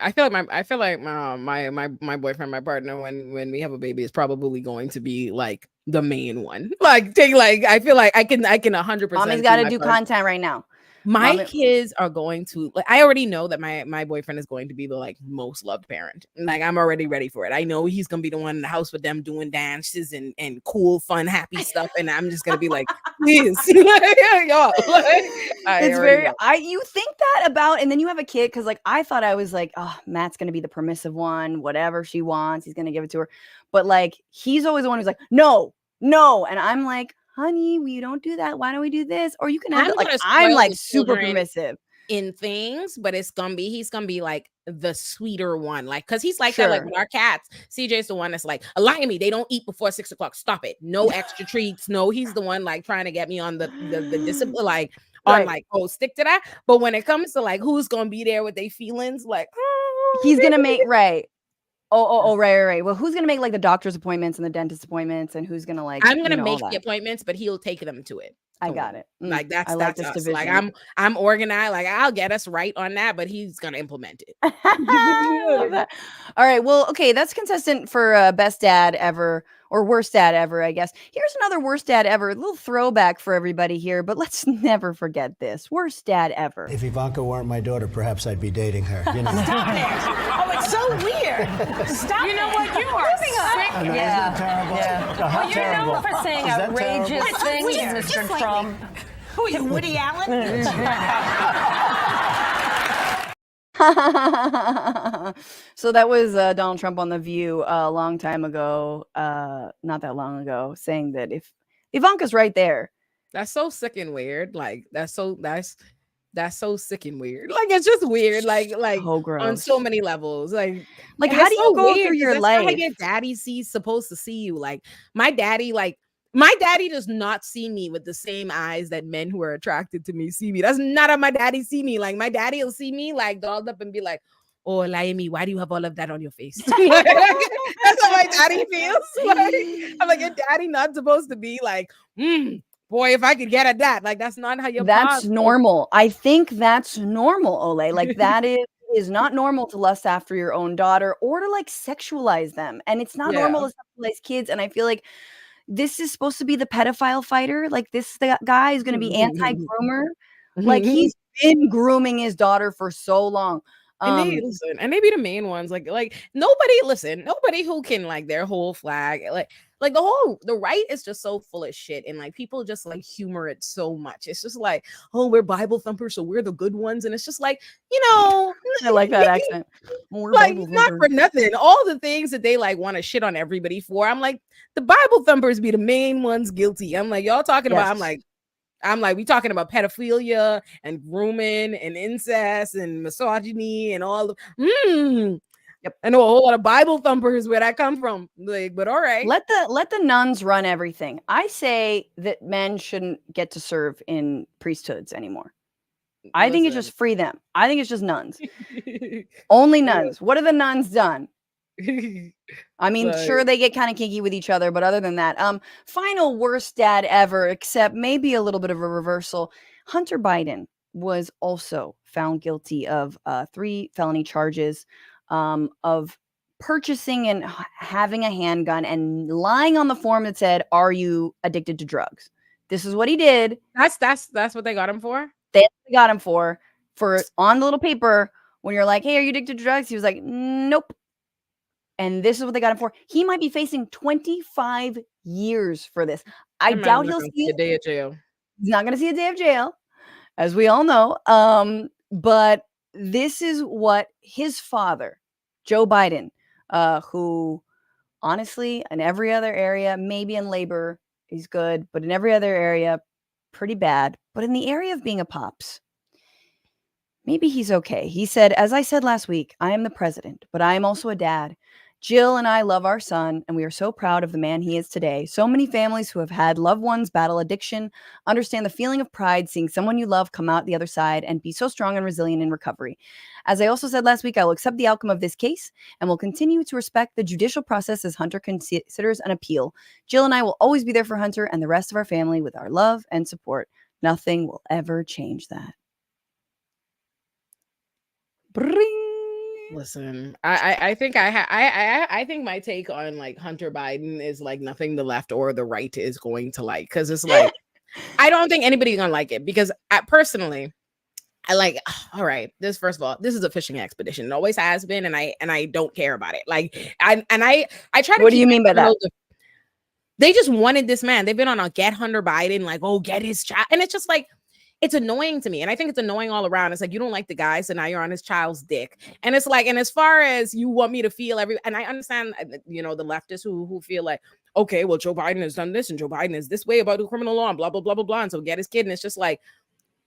I feel like my boyfriend, my partner, when we have a baby, is probably going to be like the main one. I feel like I can 100%. Mommy's got to do content right now. My kids are going to, like, I already know that my boyfriend is going to be the like most loved parent. Like, I'm already ready for it. I know he's gonna be the one in the house with them doing dances and cool, fun, happy stuff, and I'm just gonna be like, please, y'all. It's very. You think that about, and then you have a kid, because like I thought I was like, oh, Matt's gonna be the permissive one, whatever she wants, he's gonna give it to her. But like he's always the one who's like, no, and I'm like, honey, we don't do that. Why don't we do this? Or you can have it. Like, I'm like super permissive in things, but he's gonna be like the sweeter one, like, because he's like that. Like with our cats, CJ's the one that's like, Olayemi, they don't eat before 6 o'clock. Stop it. No extra treats. No, he's the one like trying to get me on the discipline, like on like, oh, stick to that. But when it comes to like who's gonna be there with their feelings, like, oh, he's gonna make right. Oh, right. Well, who's gonna make like the doctor's appointments and the dentist appointments, and who's gonna like? I'm gonna make the appointments, but he'll take them to it. I got it. Like that's us. Division. Like I'm organized. Like I'll get us right on that, but he's gonna implement it. I love that. All right. Well, okay. That's contestant for best dad ever or worst dad ever, I guess. Here's another worst dad ever. A little throwback for everybody here, but let's never forget this. Worst dad ever. If Ivanka weren't my daughter, perhaps I'd be dating her. You know. Stop it! Oh, it's so weird. Stop. You know what? You are sick. Isn't that terrible? Yeah. Well, you're known for saying outrageous things, Mr. Trump. Who are you, Woody Allen? So that was Donald Trump on The View a long time ago, not that long ago, saying that if Ivanka's right there. That's so sick and weird. Like that's so sick and weird. Like it's just weird. Like on so many levels. Like how do you go through your life? How your daddy supposed to see you. Like my daddy does not see me with the same eyes that men who are attracted to me see me. That's not how my daddy see me. Like my daddy will see me like dolled up and be like, oh, Olayemi, why do you have all of that on your face? That's how my daddy feels. Like, I'm like, your daddy not supposed to be like, boy, if I could get at that. Like that's not how your That's normal. I think that's normal, Ole. Like that is not normal to lust after your own daughter or to like sexualize them. And it's not normal to sexualize kids. And I feel like this is supposed to be the pedophile fighter. Like the guy is going to be anti-groomer. Like he's been grooming his daughter for so long. And they be the main ones. Like nobody who can like their whole flag. Like the right is just so full of shit. And like people just like humor it so much. It's just like, oh, we're Bible thumpers, so we're the good ones. And it's just like, I like that accent. Like not for nothing. All the things that they like want to shit on everybody for. I'm like, the Bible thumpers be the main ones guilty. I'm like, y'all talking about, I'm like, we talking about pedophilia and grooming and incest and misogyny and all of Yep. I know a whole lot of Bible thumpers where that come from. Like, but all right. Let the nuns run everything. I say that men shouldn't get to serve in priesthoods anymore. I think it's just free them. I think it's just nuns. Only nuns. What have the nuns done? I mean, But- sure, they get kind of kinky with each other, but other than that, final worst dad ever, except maybe a little bit of a reversal. Hunter Biden was also found guilty of 3 felony charges of purchasing and having a handgun and lying on the form that said, "Are you addicted to drugs?" This is what he did. That's what they got him for? They got him for on the little paper when you're like, "Hey, are you addicted to drugs?" He was like, "Nope." And this is what they got him for. He might be facing 25 years for this. I doubt he'll see a day of jail. He's not going to see a day of jail, as we all know. But this is what his father, Joe Biden, who honestly, in every other area, maybe in labor, he's good, but in every other area, pretty bad. But in the area of being a pops, maybe he's okay. He said, "As I said last week, I am the president, but I am also a dad. Jill and I love our son, and we are so proud of the man he is today. So many families who have had loved ones battle addiction understand the feeling of pride seeing someone you love come out the other side and be so strong and resilient in recovery. As I also said last week, I will accept the outcome of this case and will continue to respect the judicial process as Hunter considers an appeal. Jill and I will always be there for Hunter and the rest of our family with our love and support. Nothing will ever change that." Bring. Listen, I think I think my take on like Hunter Biden is like nothing the left or the right is going to like, because it's like I don't think anybody's gonna like it, because personally I like, all right, this, first of all, this is a fishing expedition. It always has been, and I don't care about it. Like I try to. What do you mean by that? They just wanted this man. They've been on a get Hunter Biden, like, oh, get his child, and it's just like, it's annoying to me. And I think it's annoying all around. It's like, you don't like the guy, so now you're on his child's dick. And it's like, and as far as you want me to feel and I understand, the leftists who feel like, okay, well, Joe Biden has done this and Joe Biden is this way about the criminal law and blah, blah, blah, blah, blah. And so get his kid. And it's just like,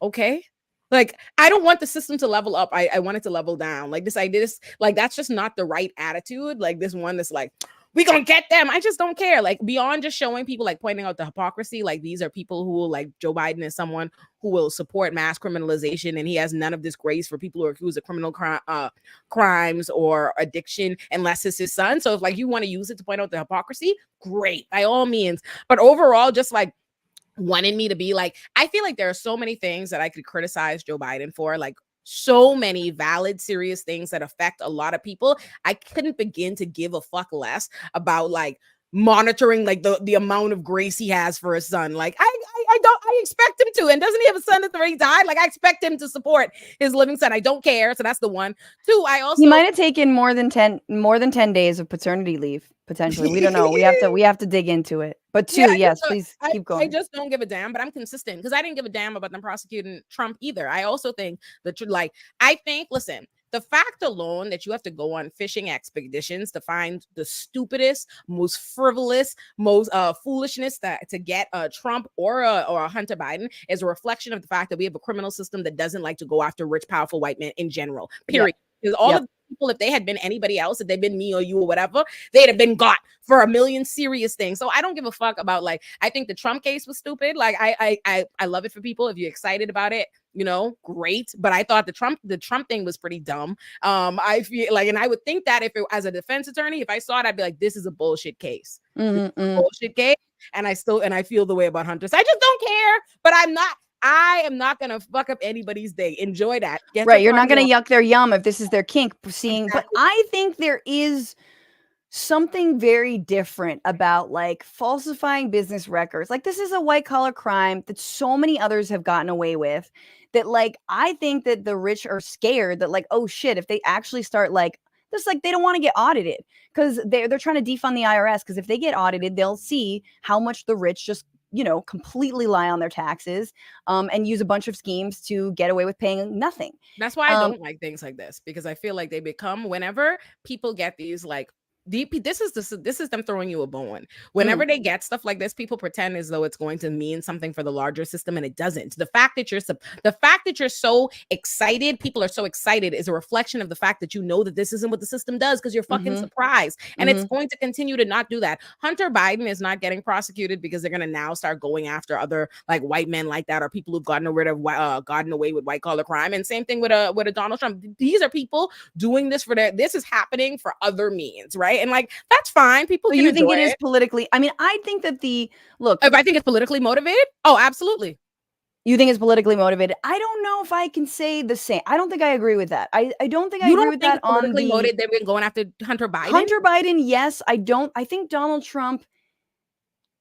okay. Like, I don't want the system to level up. I want it to level down. Like this idea, like, that's just not the right attitude. Like this one that's like, we gonna get them. I just don't care. Like, beyond just showing people, like, pointing out the hypocrisy, like, these are people who will, like, Joe Biden is someone who will support mass criminalization, and he has none of this grace for people who are accused of criminal crimes or addiction unless it's his son. So if, like, you want to use it to point out the hypocrisy, great, by all means. But overall, just like wanted me to be like, I feel like there are so many things that I could criticize Joe Biden for, like, so many valid, serious things that affect a lot of people. I couldn't begin to give a fuck less about, like, monitoring, like, the amount of grace he has for his son. Like, I expect him to. And doesn't he have a son that's already died? Like, I expect him to support his living son. I don't care. So that's the one. Two, I also, he might have taken more than 10 days of paternity leave, potentially. We don't know. We have to dig into it. But two, yes, please keep going. I just don't give a damn, but I'm consistent, because I didn't give a damn about them prosecuting Trump either. I also think that, like, listen, the fact alone that you have to go on fishing expeditions to find the stupidest, most frivolous, most foolishness to get Trump or a Hunter Biden is a reflection of the fact that we have a criminal system that doesn't like to go after rich, powerful white men in general, period. Because all of the people, if they had been anybody else, if they'd been me or you or whatever, they'd have been got for a million serious things. So I don't give a fuck about, like, I think the Trump case was stupid. Like, I love it for people. If you're excited about it, great. But I thought the Trump thing was pretty dumb. I feel like, and I would think that if it, as a defense attorney, if I saw it, I'd be like, this is a bullshit case. Bullshit case. And I feel the way about Hunter. So I just don't care. But I am not gonna fuck up anybody's day. Enjoy that. Right. You're not gonna yuck their yum if this is their kink. But I think there is something very different about, like, falsifying business records. Like, this is a white collar crime that so many others have gotten away with, that, like, I think that the rich are scared that, like, oh shit, if they actually start, like, this, like, they don't want to get audited, because they're trying to defund the IRS, because if they get audited, they'll see how much the rich just completely lie on their taxes and use a bunch of schemes to get away with paying nothing. That's why I don't like things like this, because I feel like they become, whenever people get these, like, this is them throwing you a bone. Whenever they get stuff like this, people pretend as though it's going to mean something for the larger system, and it doesn't. The fact that you're so excited, people are so excited, is a reflection of the fact that you know that this isn't what the system does, because you're fucking surprised, and it's going to continue to not do that. Hunter Biden is not getting prosecuted because they're going to now start going after other like white men like that, or people who've gotten away with white collar crime. And same thing with a Donald Trump. These are people doing this this is happening for other means, right? And like, that's fine. People can you think it enjoy is politically? I mean, I think that if I think it's politically motivated, oh, absolutely. You think it's politically motivated? I don't know if I can say the same. I don't think I agree with that. I don't think I agree with that on politically motivated. They've been going after Hunter Biden. Hunter Biden, yes. I think Donald Trump.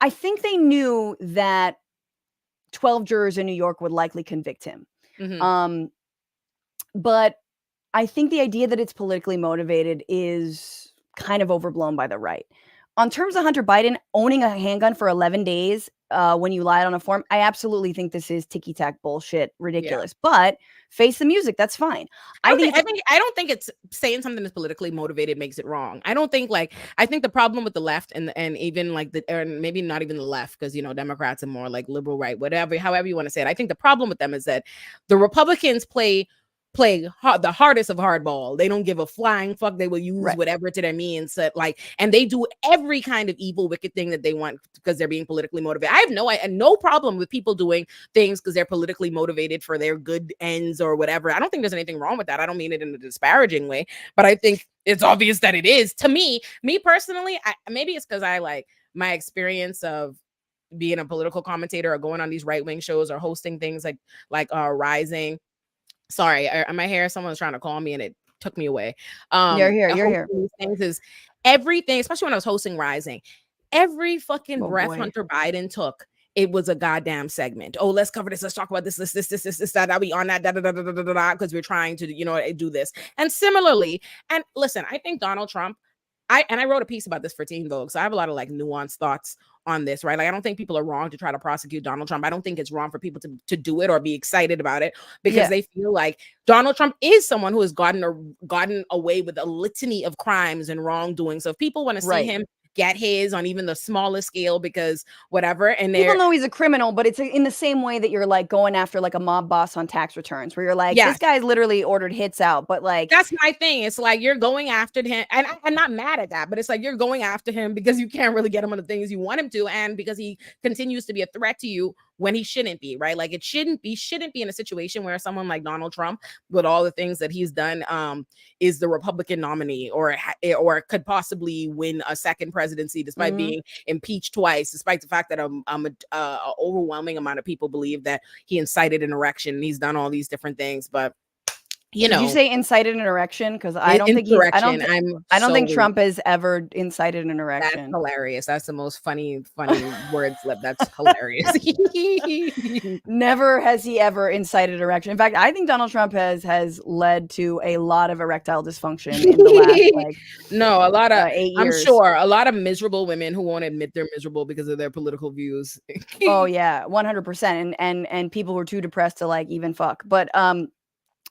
I think they knew that 12 jurors in New York would likely convict him. But I think the idea that it's politically motivated is kind of overblown by the right. On terms of Hunter Biden owning a handgun for 11 days when you lied on a form, I absolutely think this is ticky-tack bullshit, ridiculous. Yeah. But face the music, that's fine. I don't think it's saying something that's politically motivated makes it wrong. I don't think I think the problem with the left and even like and maybe not even the left, because Democrats are more like liberal right, whatever, however you want to say it. I think the problem with them is that the Republicans play the hardest of hardball. They don't give a flying fuck. They will use whatever to their means and they do every kind of evil, wicked thing that they want because they're being politically motivated. I have no problem with people doing things because they're politically motivated for their good ends or whatever. I don't think there's anything wrong with that. I don't mean it in a disparaging way, but I think it's obvious that it is. To me personally, maybe it's because I like my experience of being a political commentator or going on these right-wing shows or hosting things like Rising. Sorry, am I here? Someone was trying to call me and it took me away. You're here. These things is everything, especially when I was hosting Rising, every fucking breath Hunter Biden took, it was a goddamn segment. Oh, let's cover this. Let's talk about this, that. I'll be on that, because we're trying to, do this. And similarly, and listen, I think Donald Trump, I wrote a piece about this for Teen Vogue, so I have a lot of nuanced thoughts on this, right? I don't think people are wrong to try to prosecute Donald Trump. I don't think it's wrong for people to do it or be excited about it because they feel like Donald Trump is someone who has gotten away with a litany of crimes and wrongdoing. So if people want to see him get his on even the smallest scale because whatever, and people know he's a criminal, but it's in the same way that you're going after a mob boss on tax returns, where you're this guy's literally ordered hits out, but that's my thing. It's you're going after him, and I'm not mad at that, but it's you're going after him because you can't really get him on the things you want him to, and because he continues to be a threat to you when he shouldn't be, right? It shouldn't be in a situation where someone like Donald Trump, with all the things that he's done, is the Republican nominee or could possibly win a second presidency despite being impeached twice, despite the fact that a overwhelming amount of people believe that he incited an insurrection. He's done all these different things, but Did you say incited an erection? Because I don't think Trump has ever incited an erection. That's hilarious. That's the most funny word slip. That's hilarious. Never has he ever incited an erection. In fact, I think Donald Trump has led to a lot of erectile dysfunction in the last 8 years. I'm sure a lot of miserable women who won't admit they're miserable because of their political views. Oh yeah, 100%. And people who are too depressed to even fuck. But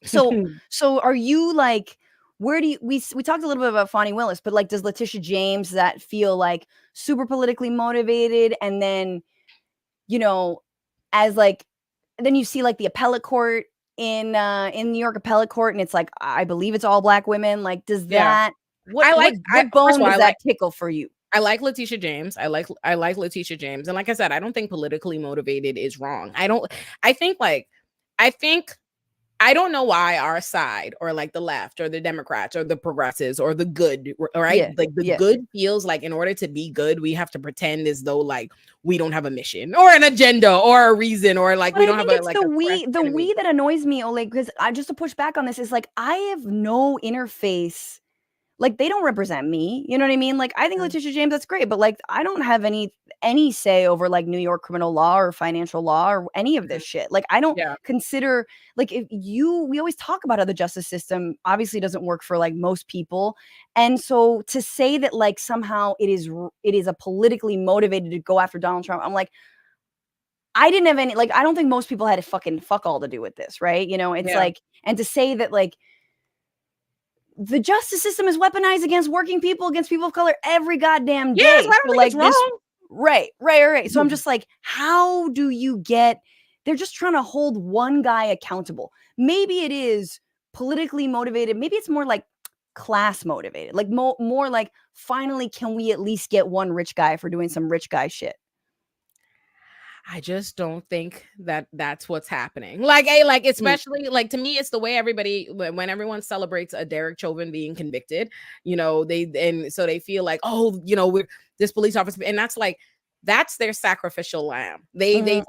So are you where do you, we talked a little bit about Fonnie Willis, but does Letitia James that feel super politically motivated? And then, as then you see the appellate court in New York appellate court, and it's I believe it's all black women. Does that, what bone does that tickle for you? I like Letitia James. I like Letitia James. And like I said, I don't think politically motivated is wrong. I don't know why our side or the left or the Democrats or the progressives or the good, right? Good feels in order to be good, we have to pretend as though we don't have a mission or an agenda or a reason or we don't have the we that annoys me, Ole, because just to push back on this is I have no interface. They don't represent me. You know what I mean? I think Letitia James, that's great. But I don't have any say over New York criminal law or financial law or any of this shit. I don't consider we always talk about how the justice system obviously doesn't work for most people. And so to say that somehow it is a politically motivated to go after Donald Trump, I'm I didn't have any, I don't think most people had a fucking fuck all to do with this. Right. It's and to say that the justice system is weaponized against working people, against people of color every goddamn day. Yes, I don't think it's wrong. Right. So I'm just like, how do you get? They're just trying to hold one guy accountable. Maybe it is politically motivated. Maybe it's more like class motivated. Like more like, finally, can we at least get one rich guy for doing some rich guy shit? I just don't think that that's what's happening. Like, especially like, to me, it's the way everybody, when everyone celebrates a Derek Chauvin being convicted, so they feel like, oh, we're this police officer, and that's their sacrificial lamb. They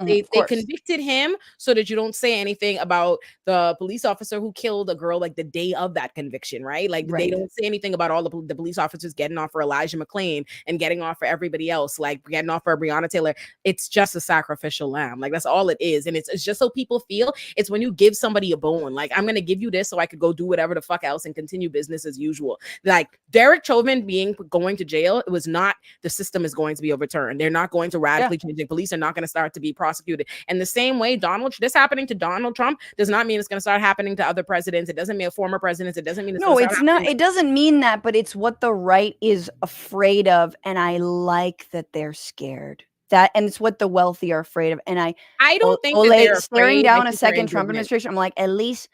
convicted him so that you don't say anything about the police officer who killed a girl like the day of that conviction, right? Like they don't say anything about all the police officers getting off for Elijah McClain and getting off for everybody else, like getting off for Breonna Taylor. It's just a sacrificial lamb. Like, that's all it is. And it's just so people feel it's when you give somebody a bone, like, I'm going to give you this so I could go do whatever the fuck else and continue business as usual. Like, Derek Chauvin going to jail, it was not, the system is going to be overturned. They're not going to radically change. The police are not going to start to be prosecuted. And the same way this happening to Donald Trump does not mean it's going to start happening to other presidents. It doesn't mean former presidents. It doesn't mean it's not. It doesn't mean that, but it's what the right is afraid of. And I like that they're scared. And it's what the wealthy are afraid of. And I don't think that they're staring afraid. down a second Trump administration. I'm like, at least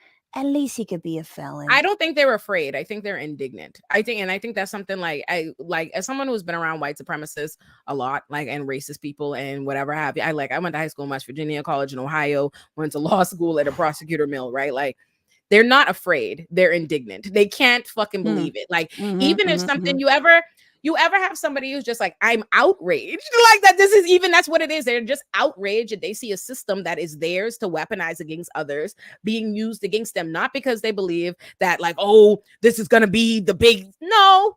he could be a felon. I don't think they're afraid. I think they're indignant. I think that's something like, as someone who's been around white supremacists a lot, like, and racist people and whatever have you. I went to high school in West Virginia, college in Ohio, went to law school at a prosecutor mill, right? Like, they're not afraid. They're indignant. They can't fucking believe it. Like, even if something you ever have somebody who's just like, I'm outraged, like that. That's what it is. They're just outraged and they see a system that is theirs to weaponize against others being used against them, not because they believe that, like, oh, this is going to be the big, no,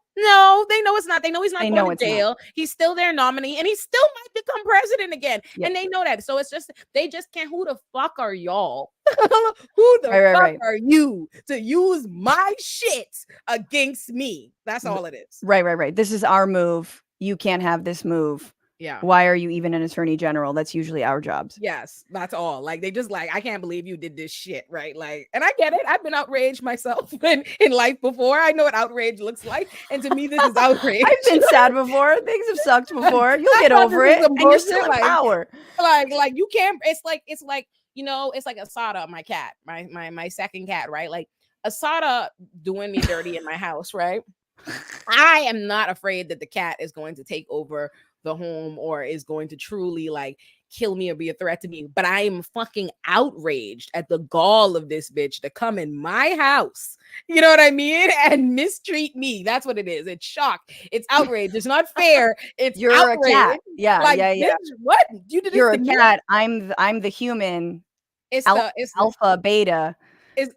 they know it's not. They know he's not going to jail. He's still their nominee and he still might become president again. Yep. And they know that. So it's just, they just can't, who the fuck are y'all? Who the fuck are you to use my shit against me? That's all it is. Right. This is our move. You can't have this move. Yeah. Why are you even an attorney general? That's usually our jobs. Yes, that's all. Like, they just like, I can't believe you did this shit, right? Like, and I get it. I've been outraged myself in life before. I know what outrage looks like. And to me, this is outrage. I've been sad before. Things have sucked before. You'll get over it. And you're still in power. Like you can't, it's like, it's like Asada, my cat, my second cat, right? Like, Asada doing me dirty in my house, right? I am not afraid that the cat is going to take over the home or is going to truly like kill me or be a threat to me, but I am fucking outraged at the gall of this bitch to come in my house, you know what I mean, and mistreat me. That's what it is. It's shock. It's outrage. It's not fair. It's You're outrage. A cat. Yeah, like, yeah. Bitch, what you did? You're a cat. I'm the human. It's alpha beta. It's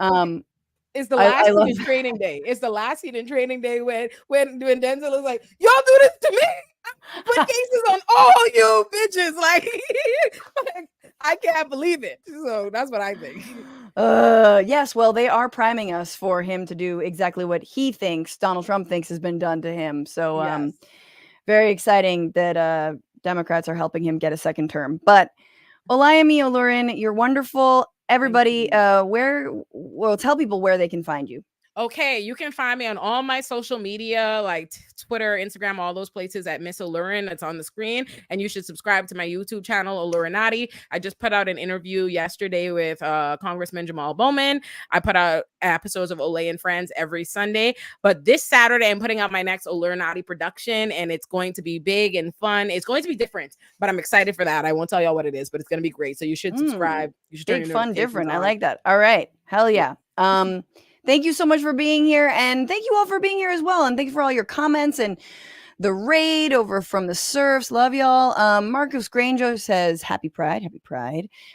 the last scene in Training Day. It's the last scene in Training Day when Denzel is like, y'all do this to me. Put cases on all you bitches. Like, I can't believe it. So that's what I think. Yes, well, they are priming us for him to do exactly what he thinks Donald Trump thinks has been done to him. So yes. Very exciting that Democrats are helping him get a second term. But Olayemi Olurin, you're wonderful. Everybody, tell people where they can find you. Okay, you can find me on all my social media, like Twitter, Instagram, all those places at Miss Olurin. It's on the screen. And you should subscribe to my YouTube channel, Olurinati. I just put out an interview yesterday with Congressman Jamal Bowman. I put out episodes of Olay and Friends every Sunday. But this Saturday, I'm putting out my next Olurinati production, and it's going to be big and fun. It's going to be different, but I'm excited for that. I won't tell y'all what it is, but it's going to be great. So you should subscribe. You should turn big, fun, different. I like that. All right. Hell yeah. Thank you so much for being here, and thank you all for being here as well, and thank you for all your comments and the raid over from the Surfs. Love y'all. Marcus Granger says, Happy Pride.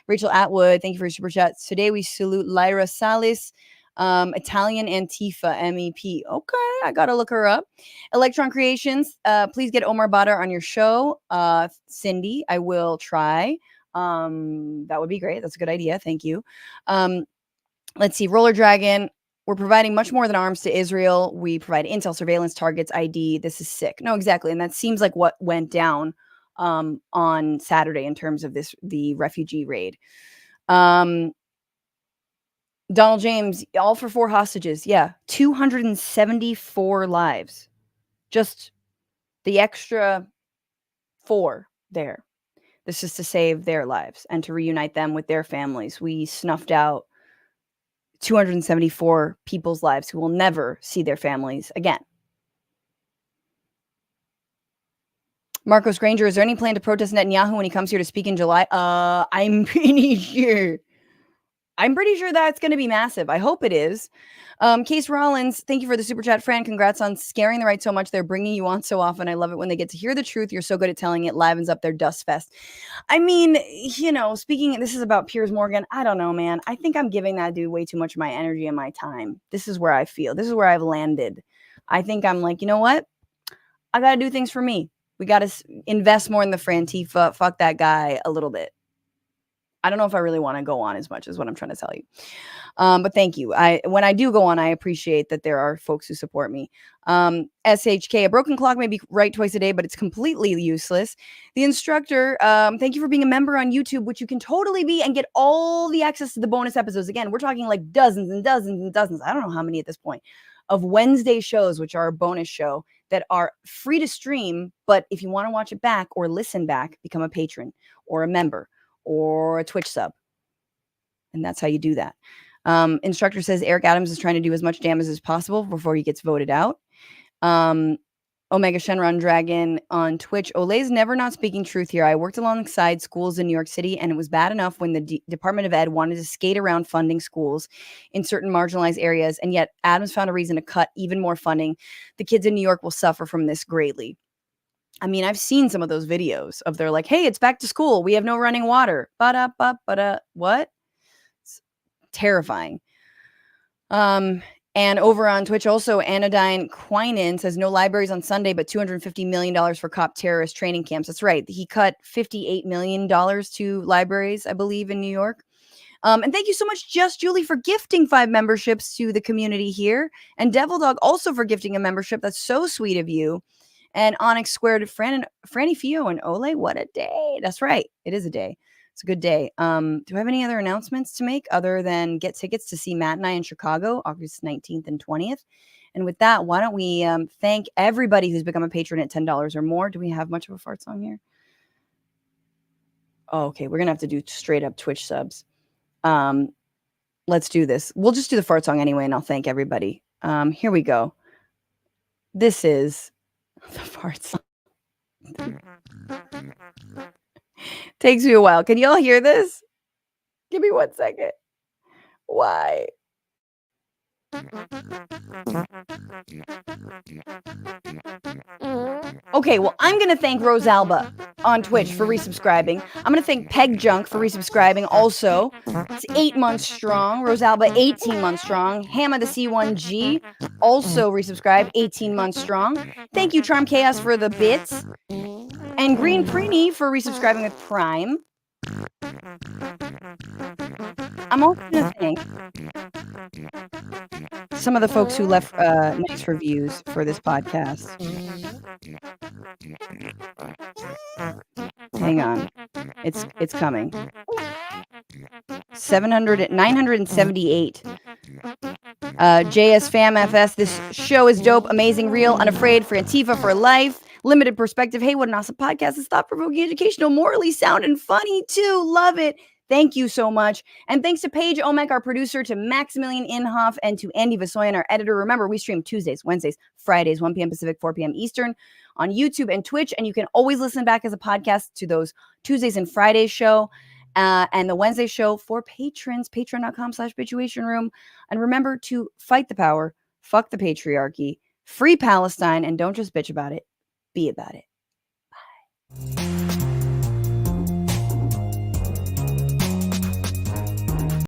Rachel Atwood, thank you for your super chats. Today we salute Lyra Salis, Italian Antifa MEP. Okay, I gotta look her up. Electron Creations, please get Omar Badr on your show. Cindy, I will try. That would be great. That's a good idea. Thank you. Let's see. Roller Dragon. We're providing much more than arms to Israel. We provide intel, surveillance, targets, ID. This is sick. No, exactly. And that seems like what went down on Saturday in terms of the refugee raid. Donald James, all for 4 hostages. Yeah, 274 lives. Just the extra 4 there. This is to save their lives and to reunite them with their families. We snuffed out 274 people's lives who will never see their families again. Marcos Granger, is there any plan to protest Netanyahu when he comes here to speak in July? I'm pretty sure. I'm pretty sure that's going to be massive. I hope it is. Case Rollins, thank you for the super chat, Fran. Congrats on scaring the right so much. They're bringing you on so often. I love it when they get to hear the truth. You're so good at telling it. Livens up their dust fest. I mean, speaking, this is about Piers Morgan. I don't know, man. I think I'm giving that dude way too much of my energy and my time. This is where I feel. This is where I've landed. I think I'm like, you know what? I got to do things for me. We got to invest more in the Frantifa. Fuck that guy a little bit. I don't know if I really want to go on as much as what I'm trying to tell you. But thank you. When I do go on, I appreciate that there are folks who support me. SHK, a broken clock may be right twice a day, but it's completely useless. The instructor, thank you for being a member on YouTube, which you can totally be and get all the access to the bonus episodes. Again, we're talking like dozens and dozens and dozens. I don't know how many at this point of Wednesday shows, which are a bonus show that are free to stream. But if you want to watch it back or listen back, become a patron or a member or a Twitch sub. And that's how you do that. Instructor says Eric Adams is trying to do as much damage as possible before he gets voted out. Omega Shenron Dragon on Twitch. Olay's never not speaking truth here. I worked alongside schools in New York City, and it was bad enough when the Department of Ed wanted to skate around funding schools in certain marginalized areas, and yet Adams found a reason to cut even more funding. The kids in New York will suffer from this greatly. I mean, I've seen some of those videos of they're like, hey, it's back to school. We have no running water. What? It's terrifying. And over on Twitch, also, Anodyne Quinin says no libraries on Sunday, but $250 million for cop terrorist training camps. That's right. He cut $58 million to libraries, I believe, in New York. And thank you so much, Just Julie, for gifting 5 memberships to the community here. And Devil Dog also for gifting a membership. That's so sweet of you. And Onyx Squared, Franny Fio and Ole, what a day. That's right. It is a day. It's a good day. Do I have any other announcements to make other than get tickets to see Matt and I in Chicago, August 19th and 20th? And with that, why don't we thank everybody who's become a patron at $10 or more. Do we have much of a fart song here? Oh, okay. We're going to have to do straight up Twitch subs. Let's do this. We'll just do the fart song anyway, and I'll thank everybody. Here we go. This is the fart song. Takes me a while. Can y'all hear this? Give me 1 second. Why? Okay, well, I'm going to thank Rosalba on Twitch for resubscribing. I'm going to thank Peg Junk for resubscribing also. It's 8 months strong. Rosalba, 18 months strong. Hamma the C1G, also resubscribed, 18 months strong. Thank you, Charm Chaos, for the bits. And Green Preeny for resubscribing with Prime. I'm also going to thank some of the folks who left nice reviews for this podcast. Hang on. It's coming. 978. JS Fam FS. This show is dope, amazing, real, unafraid, for Antifa for life. Limited perspective. Hey, what an awesome podcast. It's thought-provoking, educational, morally sound, and funny too. Love it. Thank you so much. And thanks to Paige Omek, our producer, to Maximilian Inhofe, and to Andy Vasoyan, our editor. Remember, we stream Tuesdays, Wednesdays, Fridays, 1 p.m. Pacific, 4 p.m. Eastern on YouTube and Twitch. And you can always listen back as a podcast to those Tuesdays and Fridays show and the Wednesday show for patrons, patreon.com/Bitchuation Room. And remember to fight the power, fuck the patriarchy, free Palestine, and don't just bitch about it. Be about it. Bye.